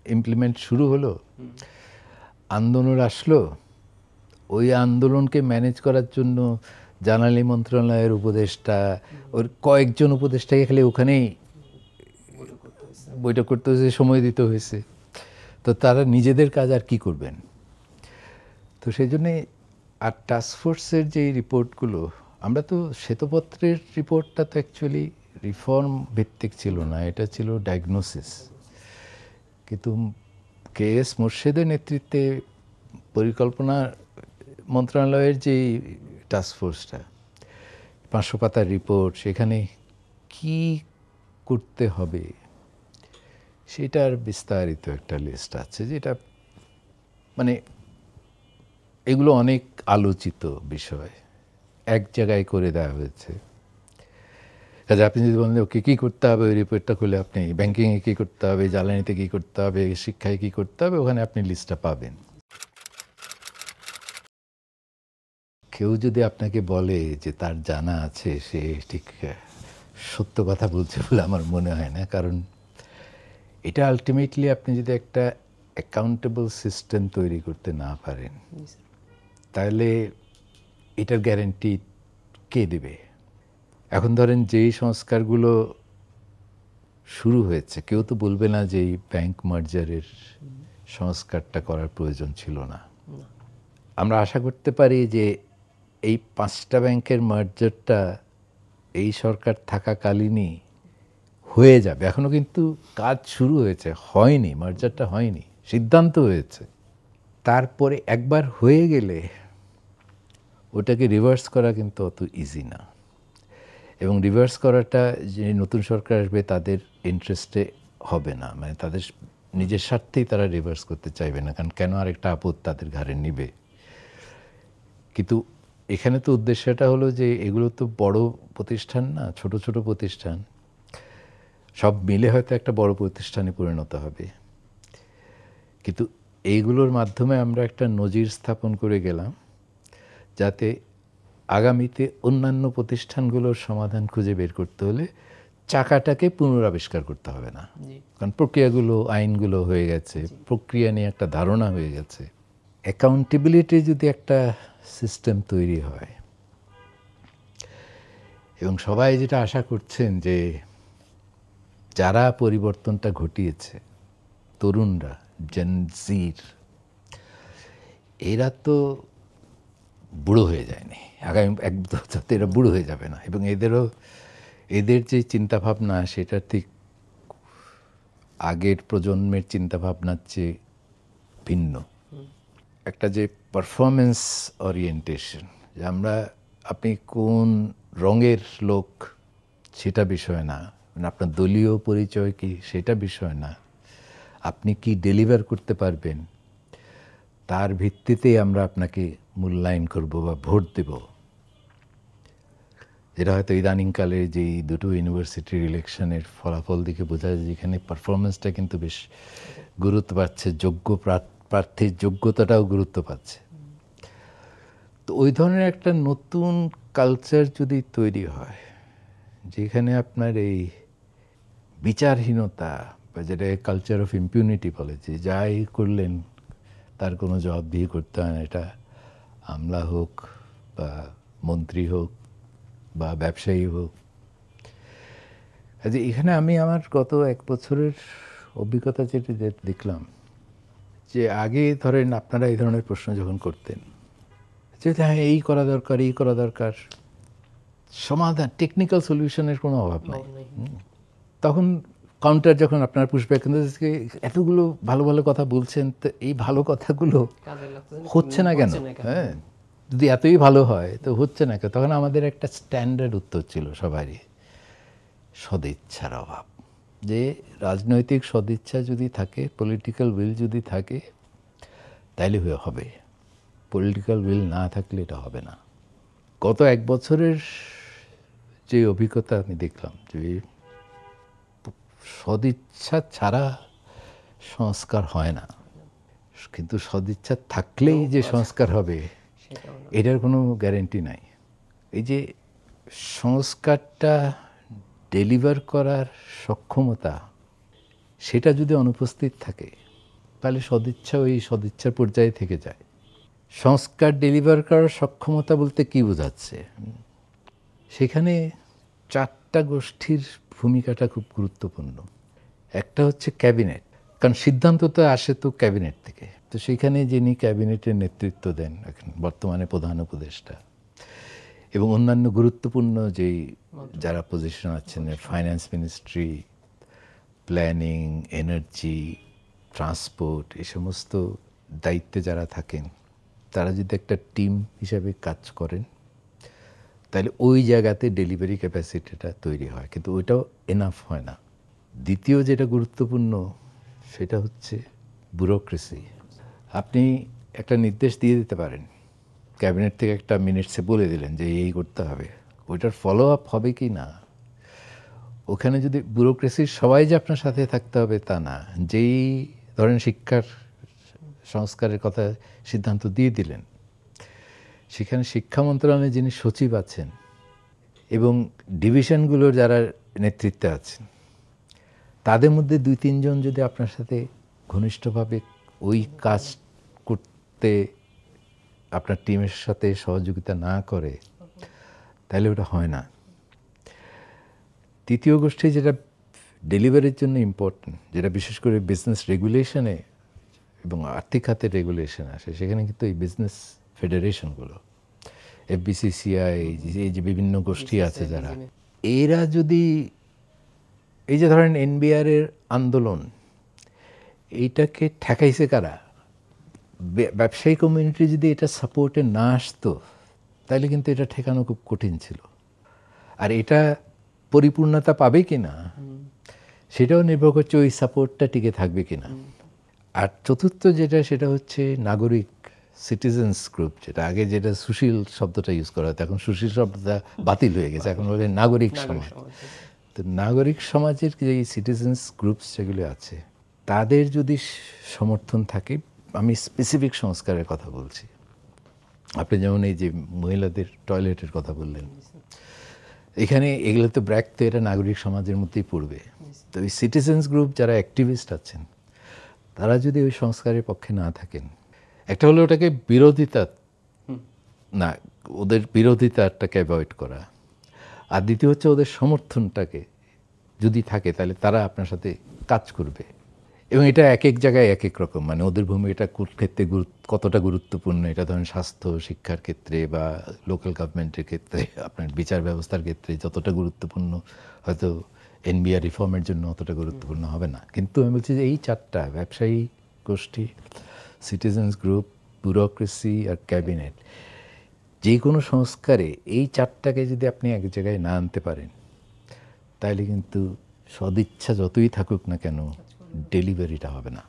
ইমপ্লিমেন্ট শুরু হলো, আন্দোলন আসলো, ওই আন্দোলনকে ম্যানেজ করার জন্য জ্বালানি মন্ত্রণালয়ের উপদেষ্টা, ওর কয়েকজন উপদেষ্টাকে খালি ওখানেই বৈঠক করতে হয়েছে, সময় দিতে হয়েছে। তো তারা নিজেদের কাজ আর কি করবেন। তো সেই জন্যে আর টাস্কফোর্সের যে রিপোর্টগুলো, আমরা তো শ্বেতপত্রের রিপোর্টটা তো অ্যাকচুয়ালি রিফর্ম ভিত্তিক ছিল না, এটা ছিল ডায়াগনোসিস। কিন্তু KS মোর্শেদের নেতৃত্বে পরিকল্পনা মন্ত্রণালয়ের যে টাস্কফোর্সটা, 500 পাতার রিপোর্ট, সেখানে কি করতে হবে সেটার বিস্তারিত একটা লিস্ট আছে, যেটা মানে এগুলো অনেক আলোচিত বিষয়, এক জায়গায় করে দেওয়া হয়েছে। কাজে আপনি যদি বলেন ওকে কী করতে হবে, ওই রিপোর্টটা খুলে আপনি ব্যাংকিংয়ে কী করতে হবে, জ্বালানিতে কী করতে হবে, শিক্ষায় কী করতে হবে, ওখানে আপনি লিস্টটা পাবেন। কেউ যদি আপনাকে বলে যে তার জানা আছে, সে ঠিক সত্য কথা বলছে বলে আমার মনে হয় না। কারণ এটা আলটিমেটলি আপনি যদি একটা অ্যাকাউন্টেবল সিস্টেম তৈরি করতে না পারেন, তাহলে এটার গ্যারেন্টি কে দেবে? এখন ধরেন যেই সংস্কারগুলো শুরু হয়েছে, কেউ তো বলবে না যে এই ব্যাংক মার্জারের সংস্কারটা করার প্রয়োজন ছিল না। আমরা আশা করতে পারি যে এই 5টা ব্যাংকের মার্জারটা এই সরকার থাকাকালীনই হয়ে যাবে। এখনো কিন্তু কাজ শুরু হয়েছে, হয়নি, মার্জারটা হয়নি, সিদ্ধান্ত হয়েছে। তারপরে একবার হয়ে গেলে ওটাকে রিভার্স করা কিন্তু অত ইজি না। এবং রিভার্স করাটা যে নতুন সরকার আসবে তাদের ইন্টারেস্টে হবে না, মানে তাদের নিজের স্বার্থেই তারা রিভার্স করতে চাইবে না, কারণ কেন আরেকটা আপদ তাদের ঘাড়ে নিবে। কিন্তু এখানে তো উদ্দেশ্যটা হলো যে এগুলো তো বড় প্রতিষ্ঠান না, ছোট ছোট প্রতিষ্ঠান, সব মিলে হয়তো একটা বড় প্রতিষ্ঠানে পরিণত হবে। কিন্তু এইগুলোর মাধ্যমে আমরা একটা নজির স্থাপন করে গেলাম, যাতে আগামীতে অন্যান্য প্রতিষ্ঠানগুলোর সমাধান খুঁজে বের করতে হলে চাকাটাকে পুনরাবিষ্কার করতে হবে না। কারণ প্রক্রিয়াগুলো, আইনগুলো হয়ে গেছে, প্রক্রিয়া নিয়ে একটা ধারণা হয়ে গেছে। অ্যাকাউন্টেবিলিটি যদি একটা সিস্টেম তৈরি হয়, এবং সবাই যেটা আশা করছেন যে যারা পরিবর্তনটা ঘটিয়েছে, তরুণরা, জেনজির, এরা তো বুড়ো হয়ে যায়নি, আগামী 1 বছর এরা বুড়ো হয়ে যাবে না। এবং এদের যে চিন্তাভাবনা সেটা ঠিক আগের প্রজন্মের চিন্তাভাবনার চেয়ে ভিন্ন। একটা যে পারফরমেন্স ওরিয়েন্টেশন, যে আপনি কোন রঙের লোক সেটা বিষয় না, মানে আপনার দলীয় পরিচয় কি সেটা বিষয় না, আপনি কি ডেলিভার করতে পারবেন তার ভিত্তিতেই আমরা আপনাকে মূল্যায়ন করব বা ভোট দেব। যেটা হয়তো ইদানিংকালে যেই দুটো ইউনিভার্সিটির ইলেকশনের ফলাফল দিকে বোঝা যায়, যেখানে পারফরমেন্সটা কিন্তু বেশ গুরুত্ব পাচ্ছে, যোগ্য প্রার্থীর যোগ্যতাটাও গুরুত্ব পাচ্ছে। তো ওই ধরনের একটা নতুন কালচার যদি তৈরি হয়, যেখানে আপনার এই বিচারহীনতা বা যেটা কালচার অফ ইম্পিউনিটি বলে, যে যাই করলেন তার কোনো জবাবদিহি করতে হয় না, এটা আমলা হোক বা মন্ত্রী হোক বা ব্যবসায়ী হোক। এখানে আমি আমার গত 1 বছরের অভিজ্ঞতা যেটা দেখলাম, যে আগে ধরেন আপনারা এই ধরনের প্রশ্ন যখন করতেন, যে হ্যাঁ এই করা দরকার, এই করা দরকার, সমাধান, টেকনিক্যাল সলিউশনের কোনো অভাব নাই। তখন কাউন্টার যখন আপনার পুশব্যাক, এতগুলো ভালো ভালো কথা বলছেন, তো এই ভালো কথাগুলো হচ্ছে না কেন? হ্যাঁ, যদি এতই ভালো হয় তো হচ্ছে না কেন? তখন আমাদের একটা স্ট্যান্ডার্ড উত্তর ছিল সবারই, সদিচ্ছার অভাব। যে রাজনৈতিক সদিচ্ছা যদি থাকে, পলিটিক্যাল উইল যদি থাকে, তাইলে হবে। পলিটিক্যাল উইল না থাকলে এটা হবে না। গত 1 বছরের যে অভিজ্ঞতা আমি দেখলাম, যে সদিচ্ছা ছাড়া সংস্কার হয় না, কিন্তু সদিচ্ছা থাকলেই যে সংস্কার হবে এটার কোনো গ্যারেন্টি নাই। এই যে সংস্কারটা ডেলিভার করার সক্ষমতা, সেটা যদি অনুপস্থিত থাকে, তাহলে সদিচ্ছা ওই সদিচ্ছার পর্যায়ে থেকে যায়। সংস্কার ডেলিভার করার সক্ষমতা বলতে কি বোঝাচ্ছে? সেখানে 4টা গোষ্ঠীর ভূমিকাটা খুব গুরুত্বপূর্ণ। একটা হচ্ছে ক্যাবিনেট, কারণ সিদ্ধান্ত তো আসে তো ক্যাবিনেট থেকে। তো সেখানে যিনি ক্যাবিনেটের নেতৃত্ব দেন এখন বর্তমানে প্রধান উপদেষ্টা, এবং অন্যান্য গুরুত্বপূর্ণ যেই যারা পজিশন আছেন, finance ministry, planning, energy, transport, এই সমস্ত দায়িত্বে যারা থাকেন, তারা যদি একটা টিম হিসাবে কাজ করেন, তাহলে ওই জায়গাতে ডেলিভারি ক্যাপাসিটিটা তৈরি হয়, কিন্তু ওইটাও এনাফ হয় না। দ্বিতীয় যেটা গুরুত্বপূর্ণ সেটা হচ্ছে ব্যুরোক্রেসি। আপনি একটা নির্দেশ দিয়ে দিতে পারেন, ক্যাবিনেট থেকে একটা মিনিটসে বলে দিলেন যে এই করতে হবে, ওইটার ফলো আপ হবে কি না। ওখানে যদি ব্যুরোক্রেসির সবাই যে আপনার সাথে থাকতে হবে তা না। যেই ধরেন শিক্ষার সংস্কারের কথা সিদ্ধান্ত দিয়ে দিলেন, সেখানে শিক্ষা মন্ত্রণালয়ে যিনি সচিব আছেন এবং ডিভিশনগুলোর যারা নেতৃত্বে আছেন, তাদের মধ্যে 2-3 জন যদি আপনার সাথে ঘনিষ্ঠভাবে ওই কাজ করতে আপনার টিমের সাথে সহযোগিতা না করে, তাহলে ওটা হয় না। তৃতীয় গোষ্ঠী যেটা ডেলিভারির জন্য ইম্পর্টেন্ট, যেটা বিশেষ করে বিজনেস রেগুলেশনে এবং আর্থিক খাতের রেগুলেশন আসে, সেখানে কিন্তু এই বিজনেস ফেডারেশনগুলো, এফবিসিসিআই, এই যে বিভিন্ন গোষ্ঠী আছে যারা, এরা যদি এই যে ধরেন এনবিআরের আন্দোলন, এইটাকে ঠেকাইছে কারা? ব্যবসায়ী কমিউনিটি যদি এটা সাপোর্টে না আসতো, তাহলে কিন্তু এটা ঠেকানো খুব কঠিন ছিল। আর এটা পরিপূর্ণতা পাবে কি না সেটাও নির্ভর করছে ওই সাপোর্টটা টিকে থাকবে কি না। আর চতুর্থ যেটা, সেটা হচ্ছে নাগরিক সিটিজেন্স গ্রুপ, যেটা আগে যেটা সুশীল শব্দটা ইউজ করা হতো, এখন সুশীল শব্দটা বাতিল হয়ে গেছে, এখন বলে নাগরিক সমাজ। তো নাগরিক সমাজের যে সিটিজেন্স গ্রুপস যেগুলো আছে, তাদের যদি সমর্থন থাকে, আমি স্পেসিফিক সংস্কারের কথা বলছি। আপনি যেমন এই যে মহিলাদের টয়লেটের কথা বললেন, এখানে এগুলো তো ব্র্যাক, তো এটা নাগরিক সমাজের মধ্যেই পড়বে। তো ওই সিটিজেন্স গ্রুপ যারা অ্যাক্টিভিস্ট আছেন, তারা যদি ওই সংস্কারের পক্ষে না থাকেন, একটা হলো ওটাকে বিরোধিতা না, ওদের বিরোধিতাটাকে অ্যাভয়েড করা, আর দ্বিতীয় হচ্ছে ওদের সমর্থনটাকে যদি থাকে, তাহলে তারা আপনার সাথে কাজ করবে। এবং এটা এক এক জায়গায় এক এক রকম, মানে ওদের ভূমিকা ক্ষেত্রে কতটা গুরুত্বপূর্ণ, এটা ধরেন স্বাস্থ্য শিক্ষার ক্ষেত্রে বা লোকাল গভর্নমেন্টের ক্ষেত্রে, আপনার বিচার ব্যবস্থার ক্ষেত্রে যতটা গুরুত্বপূর্ণ, হয়তো এনবিআর রিফর্মের জন্য অতটা গুরুত্বপূর্ণ হবে না। কিন্তু আমি বলছি যে এই চারটা, ব্যবসায়ী গোষ্ঠী, সিটিজেন্স গ্রুপ, ব্যুরোক্রেসি আর ক্যাবিনেট, যে কোনো সংস্কারে এই চারটাকে যদি আপনি এক জায়গায় না আনতে পারেন, তাহলে কিন্তু সদিচ্ছা যতই থাকুক না কেন, ডেলিভারিটা হবে না।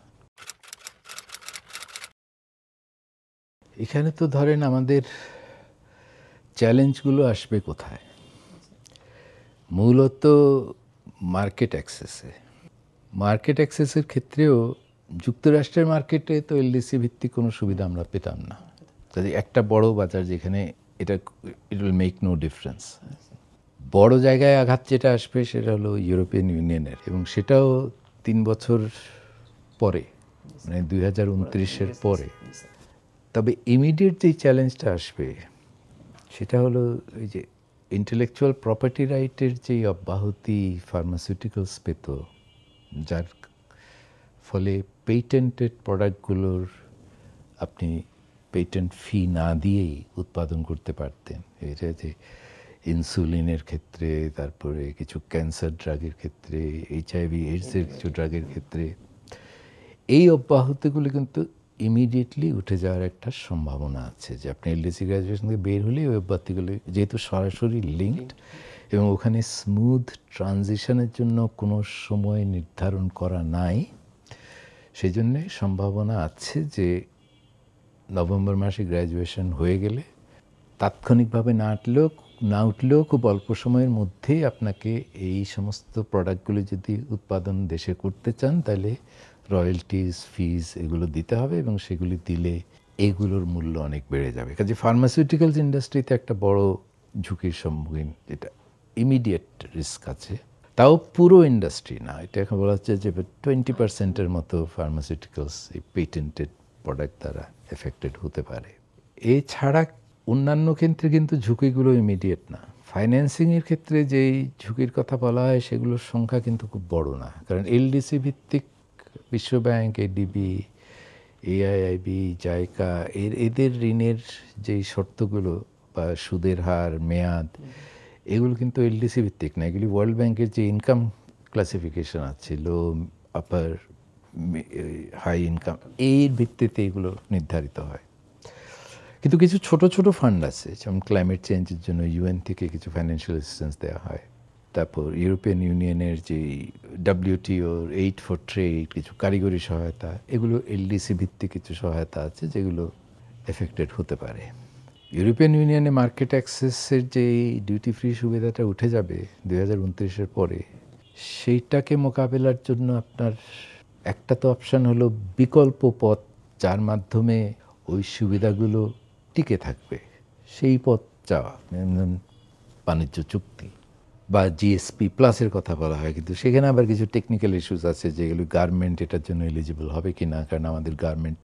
এখানে তো ধরেন আমাদের চ্যালেঞ্জগুলো আসবে কোথায়? মূলত মার্কেট অ্যাক্সেসে। মার্কেট অ্যাক্সেসের ক্ষেত্রেও যুক্তরাষ্ট্রের মার্কেটে তো এলডিসি ভিত্তিক কোনো সুবিধা আমরা পেতাম না। কাজে একটা বড় বাজার যেখানে এটা, it will make no difference. বড় জায়গায় আঘাত যেটা আসবে সেটা হলো ইউরোপিয়ান ইউনিয়নের, এবং সেটাও 3 বছর পরে, মানে 2029-এর পরে। তবে ইমিডিয়েট যেই চ্যালেঞ্জটা আসবে সেটা হলো ওই যে ইন্টেলেকচুয়াল প্রপার্টি রাইটের যেই অব্যাহতি ফার্মাসিউটিক্যালস পেত, যার ফলে পেটেন্টেড প্রোডাক্টগুলোর আপনি পেটেন্ট ফি না দিয়েই উৎপাদন করতে পারতেন। এটা যে ইনসুলিনের ক্ষেত্রে, তারপরে কিছু ক্যান্সার ড্রাগের ক্ষেত্রে, HIV এইডসের কিছু ড্রাগের ক্ষেত্রে, এই অব্যাহতিগুলো কিন্তু ইমিডিয়েটলি উঠে যাওয়ার একটা সম্ভাবনা আছে। যে আপনি এলডিসি গ্র্যাজুয়েশন থেকে বের হলে ওই অব্যাহতিগুলো যেহেতু সরাসরি লিঙ্কড, এবং ওখানে স্মুথ ট্রানজিশনের জন্য কোনো সময় নির্ধারণ করা নাই, সেই জন্যে সম্ভাবনা আছে যে নভেম্বর মাসে গ্র্যাজুয়েশন হয়ে গেলে তাৎক্ষণিকভাবে না উঠলেও খুব অল্প সময়ের মধ্যেই আপনাকে এই সমস্ত প্রোডাক্টগুলো যদি উৎপাদন দেশে করতে চান, তাহলে রয়্যালটিজ, ফিজ এগুলো দিতে হবে, এবং সেগুলি দিলে এগুলোর মূল্য অনেক বেড়ে যাবে। কাজে ফার্মাসিউটিক্যালস ইন্ডাস্ট্রিতে একটা বড় ঝুঁকির সম্মুখীন, যেটা ইমিডিয়েট রিস্ক আছে। তাও পুরো ইন্ডাস্ট্রি না, এটা এখন বলা হচ্ছে যে 20%-এর মতো ফার্মাসিউটিক্যালস এই পেটেন্টেড প্রোডাক্ট দ্বারা এফেক্টেড হতে পারে। এছাড়া অন্যান্য ক্ষেত্রে কিন্তু ঝুঁকিগুলো ইমিডিয়েট না। ফাইন্যান্সিংয়ের ক্ষেত্রে যেই ঝুঁকির কথা বলা হয় সেগুলোর সংখ্যা কিন্তু খুব বড় না, কারণ এলডিসি ভিত্তিক বিশ্বব্যাংক, এডিবি, এআইআইবি, জাইকা, এদের ঋণের যেই শর্তগুলো বা সুদের হার, মেয়াদ, এগুলো কিন্তু এলডিসি ভিত্তিক না। এগুলি ওয়ার্ল্ড ব্যাংকের যে ইনকাম ক্লাসিফিকেশন আছে, লো, আপার, হাই ইনকাম, এর ভিত্তিতে এগুলো নির্ধারিত হয়। কিন্তু কিছু ছোট ছোট ফান্ড আছে, যেমন ক্লাইমেট চেঞ্জের জন্য ইউএন থেকে কিছু ফাইন্যান্সিয়াল অ্যাসিস্ট্যান্স দেওয়া হয়। তারপর ইউরোপিয়ান ইউনিয়নের যে WTO এইড ফর ট্রেড কিছু কারিগরি সহায়তা, এগুলো এলডিসি ভিত্তিক কিছু সহায়তা আছে যেগুলো এফেক্টেড হতে পারে। ইউরোপিয়ান ইউনিয়নে মার্কেট অ্যাক্সেসের যে ডিউটি ফ্রি সুবিধাটা উঠে যাবে 2029-এর পরে, সেইটাকে মোকাবেলার জন্য আপনার একটা তো অপশান হলো বিকল্প পথ, যার মাধ্যমে ওই সুবিধাগুলো টিকে থাকবে, সেই পথ চাওয়া, যেমন বাণিজ্য চুক্তি বা জিএসপি প্লাসের কথা বলা হয়, কিন্তু সেখানে আবার কিছু টেকনিক্যাল ইস্যুস আছে যেগুলো গার্মেন্ট এটার জন্য এলিজিবল হবে কি না, কারণ আমাদের গার্মেন্ট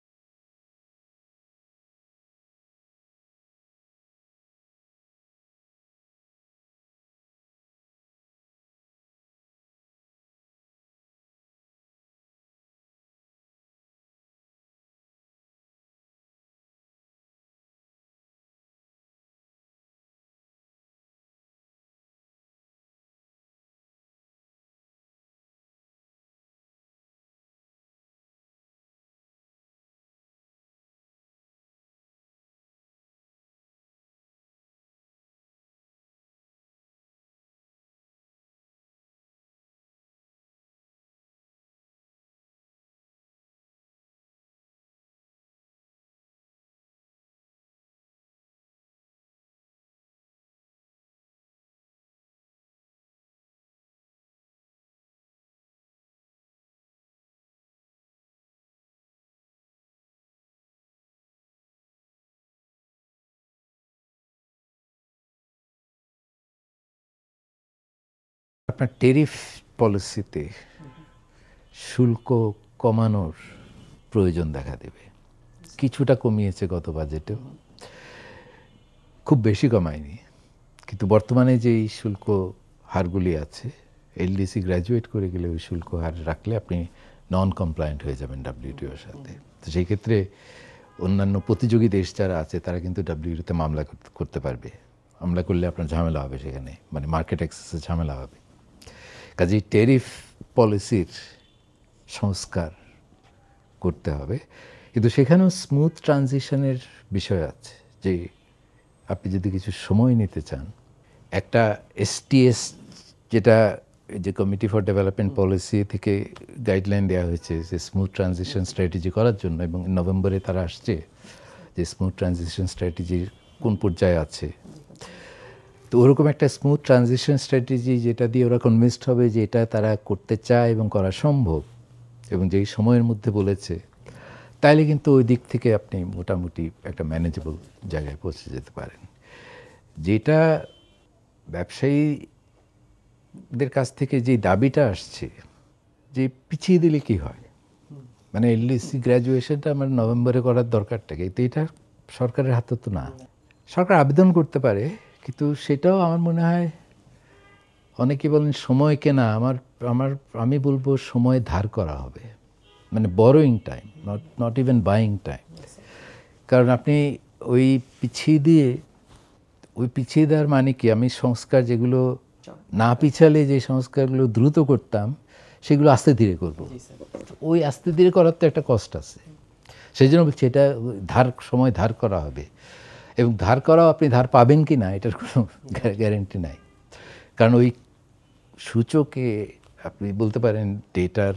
আপনার টেরিফ পলিসিতে শুল্ক কমানোর প্রয়োজন দেখা দেবে। কিছুটা কমিয়েছে গত বাজেটেও, খুব বেশি কমায়নি, কিন্তু বর্তমানে যেই শুল্ক হারগুলি আছে, এলডিসি গ্র্যাজুয়েট করে গেলে ওই শুল্ক হার রাখলে আপনি নন কমপ্লায়েন্ট হয়ে যাবেন WTOর সাথে। তো সেই ক্ষেত্রে অন্যান্য প্রতিযোগী দেশ যারা আছে তারা কিন্তু WTOতে মামলা করতে পারবে। মামলা করলে আপনার ঝামেলা হবে, সেখানে মানে মার্কেট অ্যাক্সেসে ঝামেলা হবে। কাজেই ট্যারিফ পলিসির সংস্কার করতে হবে, কিন্তু সেখানেও স্মুথ ট্রানজিশনের বিষয় আছে, যে আপনি যদি কিছু সময় নিতে চান, একটা STS যেটা যে কমিটি ফর ডেভেলপমেন্ট পলিসি থেকে গাইডলাইন দেওয়া হয়েছে যে স্মুথ ট্রানজিশন স্ট্র্যাটেজি করার জন্য, এবং নভেম্বরে তারা আসছে যে স্মুথ ট্রানজিশন স্ট্র্যাটেজির কোন পর্যায়ে আছে। তো ওরকম একটা স্মুথ ট্রানজিশন স্ট্র্যাটেজি যেটা দিয়ে ওরা কনভিন্সড হবে যে এটা তারা করতে চায় এবং করা সম্ভব, এবং যেই সময়ের মধ্যে বলেছে, তাইলে কিন্তু ওই দিক থেকে আপনি মোটামুটি একটা ম্যানেজেবল জায়গায় পৌঁছে যেতে পারেন। যেটা ব্যবসায়ীদের কাছ থেকে যে দাবিটা আসছে যে পিছিয়ে দিলে কি হয়, মানে এলডিসি গ্র্যাজুয়েশনটা আমার নভেম্বরে করার দরকারটা কি, তো এটা সরকারের হাতে তো না। সরকার আবেদন করতে পারে, কিন্তু সেটাও আমার মনে হয়, অনেকে বলেন সময় কেনা, আমি বলবো সময় ধার করা হবে, মানে borrowing time, not even buying time. কারণ আপনি ওই পিছিয়ে দেওয়ার মানে কি, আমি সংস্কার যেগুলো না পিছালে যে সংস্কারগুলো দ্রুত করতাম সেগুলো আস্তে ধীরে করব। ওই আস্তে ধীরে করার তো একটা কষ্ট আছে, সেই জন্য বলছি এটা সময় ধার করা হবে, এবং ধার করাও আপনি ধার পাবেন কি না এটার কোনো গ্যারেন্টি নাই। কারণ ওই সূচকে আপনি বলতে পারেন ডেটার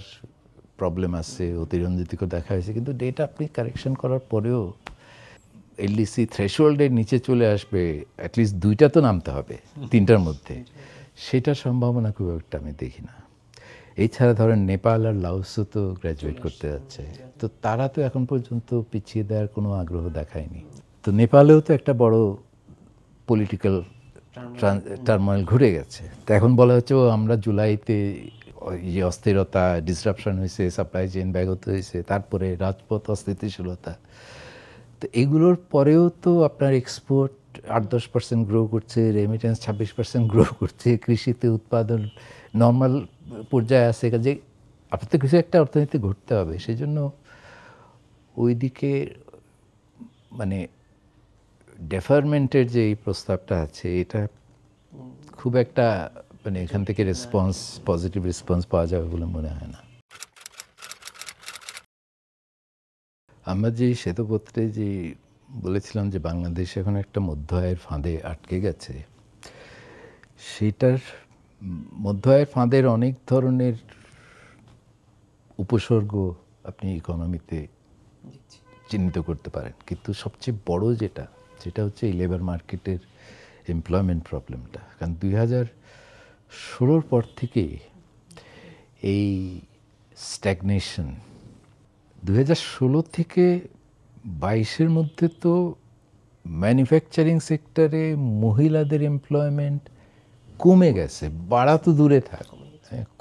প্রবলেম আছে, অতিরঞ্জিতকে দেখা হয়েছে, কিন্তু ডেটা আপনি কারেকশন করার পরেও এলডিসি থ্রেশহোল্ডের নিচে চলে আসবে, অ্যাটলিস্ট 2টা তো নামতে হবে 3টার মধ্যে, সেটার সম্ভাবনা খুব একটা আমি দেখি না। এছাড়া ধরেন নেপাল আর লাওসও তো গ্র্যাজুয়েট করতে যাচ্ছে, তো তারা তো এখন পর্যন্ত পিছিয়ে দেওয়ার কোনো আগ্রহ দেখায়নি। তো নেপালেও তো একটা বড় পলিটিক্যাল টার্মোইল ঘুরে গেছে, তো এখন বলা হচ্ছে আমরা জুলাইতে যে অস্থিরতা, ডিসরাপশন হয়েছে, সাপ্লাই চেইন ব্যাহত হয়েছে, তারপরে রাজপথ অস্থিতিশীলতা, তো এগুলোর পরেও তো আপনার এক্সপোর্ট 8-10% গ্রো করছে, রেমিটেন্স 26% গ্রো করছে, কৃষিতে উৎপাদন নর্মাল পর্যায়ে আছে, কাজে আপনার তো কিছু একটা অর্থনীতি ঘটতে হবে। সেই জন্য ওই দিকে মানে ডেফারমেন্টের যে এই প্রস্তাবটা আছে, এটা খুব একটা মানে এখান থেকে পজিটিভ রেসপন্স পাওয়া যাবে বলে মনে হয় না। আমরা যে শ্বেতপত্রে যে বলেছিলাম যে বাংলাদেশ এখন একটা মধ্য আয়ের ফাঁদে আটকে গেছে, সেটার মধ্য আয়ের ফাঁদের অনেক ধরনের উপসর্গ আপনি ইকোনমিতে চিহ্নিত করতে পারেন, কিন্তু সবচেয়ে বড় যেটা হচ্ছে এই লেবার মার্কেটের এমপ্লয়মেন্ট প্রবলেমটা। কারণ 2016 পর থেকে এই স্ট্যাগনেশন, 2016 থেকে 22-এর মধ্যে তো ম্যানুফ্যাকচারিং সেক্টরে মহিলাদের এমপ্লয়মেন্ট কমে গেছে, বাড়া তো দূরে থাক,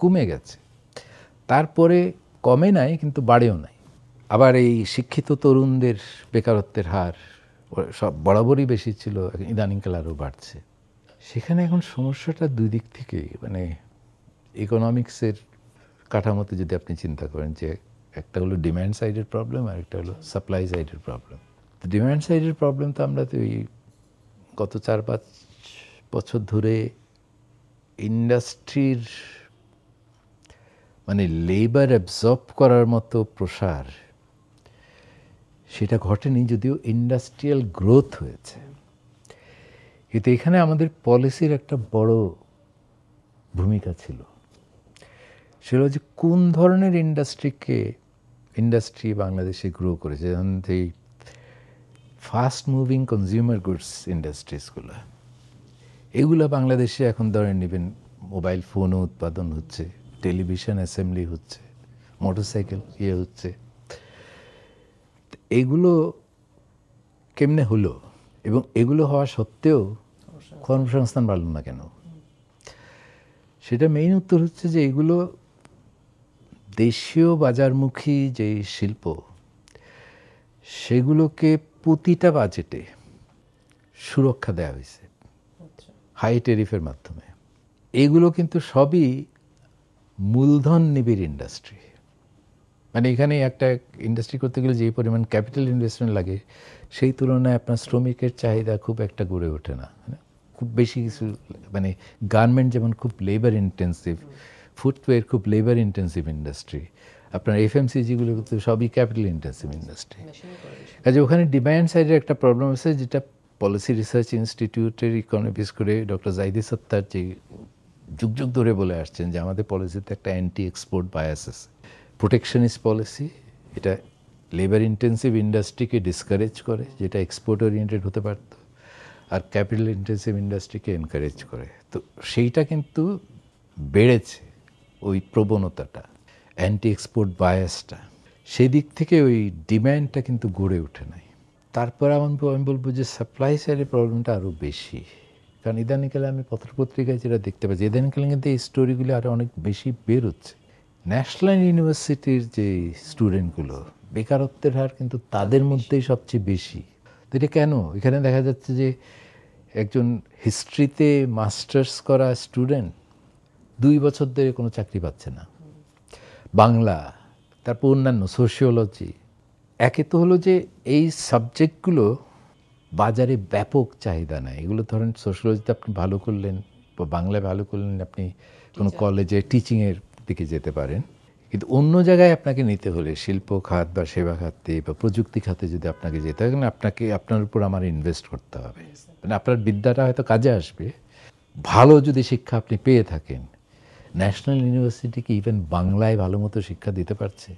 কমে গেছে। তারপরে কমে নাই কিন্তু বাড়েও নাই। আবার এই শিক্ষিত তরুণদের বেকারত্বের হার সব বরাবরই বেশি ছিল, ইদানিংকাল আরও বাড়ছে। সেখানে এখন সমস্যাটা দুই দিক থেকেই, মানে ইকোনমিক্সের কাঠামোতে যদি আপনি চিন্তা করেন যে একটা হলো ডিম্যান্ড সাইডের প্রবলেম আর একটা হলো সাপ্লাই সাইডের প্রবলেম। তো ডিম্যান্ড সাইডের প্রবলেম তো আমরা তো এই গত 4-5 বছর ধরে ইন্ডাস্ট্রির মানে লেবার অ্যাবজর্ব করার মতো প্রসার সেটা ঘটেনি, যদিও ইন্ডাস্ট্রিয়াল গ্রোথ হয়েছে। কিন্তু এখানে আমাদের পলিসির একটা বড় ভূমিকা ছিল। সেটা হচ্ছে কোন ধরনের ইন্ডাস্ট্রি বাংলাদেশে গ্রো করেছে। যেমন এই ফাস্ট মুভিং কনজিউমার গুডস ইন্ডাস্ট্রিজগুলো, এগুলো বাংলাদেশে এখন ধরে নেবেন মোবাইল ফোনও উৎপাদন হচ্ছে, টেলিভিশন অ্যাসেম্বলি হচ্ছে, মোটরসাইকেল হচ্ছে। এগুলো কেমনে হলো, এবং এগুলো হওয়া সত্ত্বেও কর্মসংস্থান বাড়ল না কেন? সেটা মেইন উত্তর হচ্ছে যে এগুলো দেশীয় বাজারমুখী যে শিল্প, সেগুলোকে প্রতিটা বাজেটে সুরক্ষা দেওয়া হয়েছে হাই ট্যারিফের মাধ্যমে। এগুলো কিন্তু সবই মূলধন নিবিড় ইন্ডাস্ট্রি। মানে এখানে একটা ইন্ডাস্ট্রি করতে গেলে যে পরিমাণ ক্যাপিটাল ইনভেস্টমেন্ট লাগে, সেই তুলনায় আপনার শ্রমিকের চাহিদা খুব একটা গড়ে ওঠে না। খুব বেশি কিছু, মানে গার্মেন্ট যেমন খুব লেবার ইন্টেন্সিভ, ফুটওয়্যার খুব লেবার ইন্টেন্সিভ ইন্ডাস্ট্রি, আপনার এফএমসিজিগুলো কিন্তু সবই ক্যাপিটাল ইন্টেন্সিভ ইন্ডাস্ট্রি। কাজে ওখানে ডিমান্ড সাইডের একটা প্রবলেম আছে, যেটা পলিসি রিসার্চ ইনস্টিটিউটের ইকোনমিক্স করে ডক্টর জাহিদি সত্তার যে যুগ যুগ ধরে বলে আসছেন যে আমাদের পলিসিতে একটা অ্যান্টি এক্সপোর্ট বায়াস আছে। প্রোটেকশনিস্ট পলিসি, এটা লেবার ইন্টেন্সিভ ইন্ডাস্ট্রিকে ডিসকারেজ করে, যেটা এক্সপোর্ট ওরিয়েন্টেড হতে পারত, আর ক্যাপিটাল ইন্টেন্সিভ ইন্ডাস্ট্রিকে এনকারেজ করে। তো সেইটা কিন্তু বেড়েছে, ওই প্রবণতাটা, অ্যান্টি এক্সপোর্ট বায়াসটা। সেদিক থেকে ওই ডিম্যান্ডটা কিন্তু গড়ে ওঠে নাই। তারপর আমি বলবো যে সাপ্লাই সাইডের প্রবলেমটা আরও বেশি। কারণ ইদানিংকালে আমি পত্রপত্রিকায় যেটা দেখতে পাচ্ছি, ইদানিংকালে কিন্তু এই স্টোরিগুলি আরও অনেক বেশি বের হচ্ছে। ন্যাশনাল ইউনিভার্সিটির যে স্টুডেন্টগুলো, বেকারত্বের হার কিন্তু তাদের মধ্যেই সবচেয়ে বেশি। তো এটা কেন? এখানে দেখা যাচ্ছে যে একজন হিস্ট্রিতে মাস্টার্স করা স্টুডেন্ট 2 বছর ধরে কোনো চাকরি পাচ্ছে না। বাংলা, তারপর অন্যান্য সোশিওলজি, একে তো হলো যে এই সাবজেক্টগুলো বাজারে ব্যাপক চাহিদা নেয়। এগুলো ধরেন সোশিওলজিতে আপনি ভালো করলেন বা বাংলায় ভালো করলেন, আপনি কোনো কলেজে টিচিংয়ের দিকে যেতে পারেন। কিন্তু অন্য জায়গায় আপনাকে নিতে হলে, শিল্প খাত বা সেবা খাতে বা প্রযুক্তি খাতে যদি আপনাকে যেতে হয়, আপনার উপর আমার ইনভেস্ট করতে হবে। মানে আপনার বিদ্যাটা হয়তো কাজে আসবে, ভালো যদি শিক্ষা আপনি পেয়ে থাকেন। ন্যাশনাল ইউনিভার্সিটি কি ইভেন বাংলায় ভালো মতো শিক্ষা দিতে পারছে?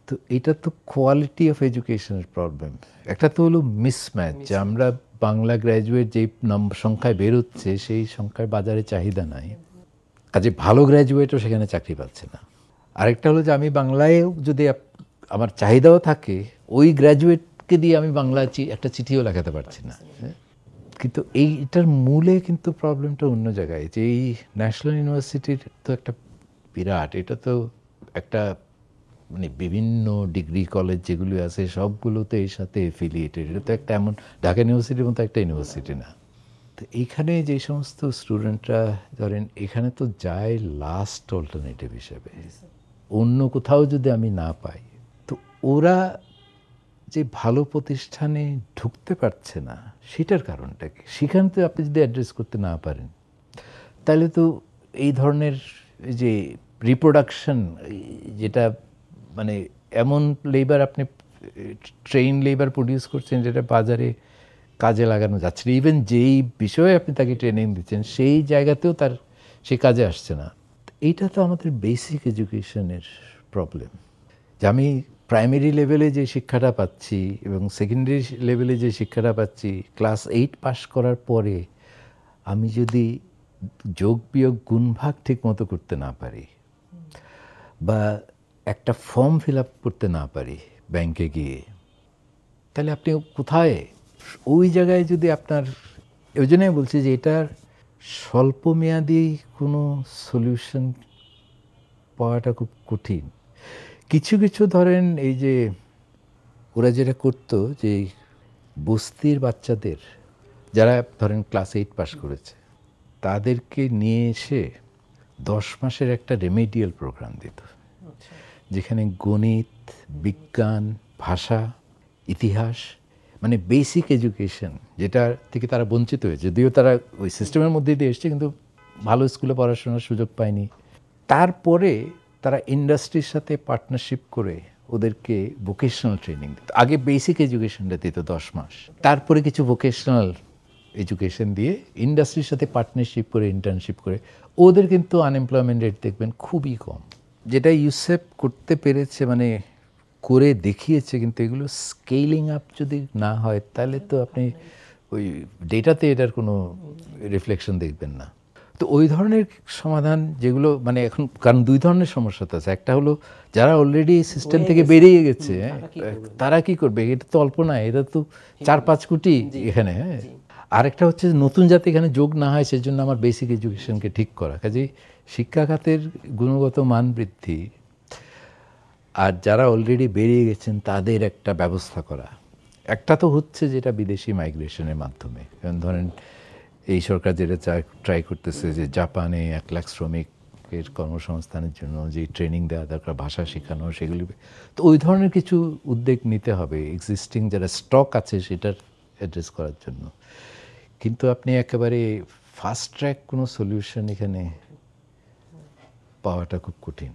তো এটা তো কোয়ালিটি অফ এডুকেশনের প্রবলেম। একটা তো হলো মিসম্যাচ, যে আমরা বাংলা গ্র্যাজুয়েট যেই সংখ্যায় বেরোচ্ছে, সেই সংখ্যায় বাজারে চাহিদা নাই, কাজে ভালো গ্র্যাজুয়েটও সেখানে চাকরি পাচ্ছে না। আরেকটা হলো যে আমি বাংলায়ও যদি আমার চাহিদাও থাকে, ওই গ্র্যাজুয়েটকে দিয়ে আমি বাংলা একটা চিঠিও লেখাতে পারছি না। কিন্তু এইটার মূলে কিন্তু প্রবলেমটা অন্য জায়গায়, যে এই ন্যাশনাল ইউনিভার্সিটির তো একটা বিরাট, এটা তো একটা মানে বিভিন্ন ডিগ্রি কলেজ যেগুলো আছে সবগুলোতে এর সাথে এফিলিয়েটেড। এটা তো একটা এমন ঢাকা ইউনিভার্সিটির মতো একটা ইউনিভার্সিটি না। তো এইখানে যে সমস্ত স্টুডেন্টরা ধরেন এখানে তো যায় লাস্ট অল্টারনেটিভ হিসেবে, অন্য কোথাও যদি আমি না পাই, তো ওরা যে ভালো প্রতিষ্ঠানে ঢুকতে পারছে না, সেটার কারণটা কি? সেখানে তো আপনি যদি অ্যাড্রেস করতে না পারেন, তাহলে তো এই ধরনের যে রিপ্রোডাকশন, যেটা মানে এমন লেবার আপনি ট্রেন লেবার প্রডিউস করছেন যেটা বাজারে কাজে লাগানো যাচ্ছে না। ইভেন যেই বিষয়ে আপনি তাকে ট্রেনিং দিচ্ছেন সেই জায়গাতেও তার সে কাজে আসছে না। এইটা তো আমাদের বেসিক এডুকেশনের প্রবলেম, যে আমি প্রাইমারি লেভেলে যে শিক্ষাটা পাচ্ছি এবং সেকেন্ডারি লেভেলে যে শিক্ষাটা পাচ্ছি, ক্লাস 8 পাস করার পরে আমি যদি যোগ বিয়োগ গুণভাগ ঠিক মতো করতে না পারি বা একটা ফর্ম ফিল আপ করতে না পারি ব্যাংকে গিয়ে, তাহলে আপনি কোথায় ওই জায়গায় যদি আপনার, ওই জন্যই বলছি যে এটার স্বল্পমেয়াদী কোনো সলিউশন পাওয়াটা খুব কঠিন। কিছু কিছু ধরেন এই যে ওরা যেটা করতো যে বস্তির বাচ্চাদের যারা ধরেন ক্লাস 8 পাস করেছে তাদেরকে নিয়ে এসে 10 মাসের একটা রেমেডিয়াল প্রোগ্রাম দিত, যেখানে গণিত, বিজ্ঞান, ভাষা, ইতিহাস, মানে বেসিক এডুকেশন যেটা থেকে তারা বঞ্চিত হয়েছে। যদিও তারা ওই সিস্টেমের মধ্যে দিয়ে এসছে কিন্তু ভালো স্কুলে পড়াশোনার সুযোগ পায়নি। তারপরে তারা ইন্ডাস্ট্রির সাথে পার্টনারশিপ করে ওদেরকে ভোকেশনাল ট্রেনিং দিত। আগে বেসিক এডুকেশনটা দিত 10 মাস, তারপরে কিছু ভোকেশনাল এডুকেশন দিয়ে ইন্ডাস্ট্রির সাথে পার্টনারশিপ করে ইন্টার্নশিপ করে ওদের কিন্তু আনএমপ্লয়মেন্ট রেট দেখবেন খুবই কম। যেটা ইউসেপ করতে পেরেছে মানে করে দেখিয়েছে, কিন্তু এগুলো স্কেলিং আপ যদি না হয় তাহলে তো আপনি ওই ডেটাতে এটার কোনো রিফ্লেকশন দেখবেন না। তো ওই ধরনের সমাধান যেগুলো মানে এখন, কারণ দুই ধরনের সমস্যা তো আছে। একটা হলো যারা অলরেডি সিস্টেম থেকে বেরিয়ে গেছে তারা কি করবে, এটা তো অল্প না, এটা তো 4-5 কোটি এখানে। হ্যাঁ, আরেকটা হচ্ছে নতুন যাতে এখানে যোগ না হয় সেজন্য আমার বেসিক এডুকেশনকে ঠিক করা। কাজেই শিক্ষা খাতের গুণগত মান বৃদ্ধি আর যারা অলরেডি বেরিয়ে গেছেন তাদের একটা ব্যবস্থা করা। একটা তো হচ্ছে যেটা বিদেশি মাইগ্রেশনের মাধ্যমে, যেমন ধরেন এই সরকার যেটা ট্রাই করতেছে যে জাপানে 1 লাখ শ্রমিকের কর্মসংস্থানের জন্য যে ট্রেনিং দেওয়া দরকার, ভাষা শেখানো, সেগুলি তো ওই ধরনের কিছু উদ্যোগ নিতে হবে এক্সিস্টিং যারা স্টক আছে সেটার অ্যাড্রেস করার জন্য। কিন্তু আপনি একেবারে ফাস্ট ট্র্যাক কোনো সলিউশন এখানে পাওয়াটা খুব কঠিন।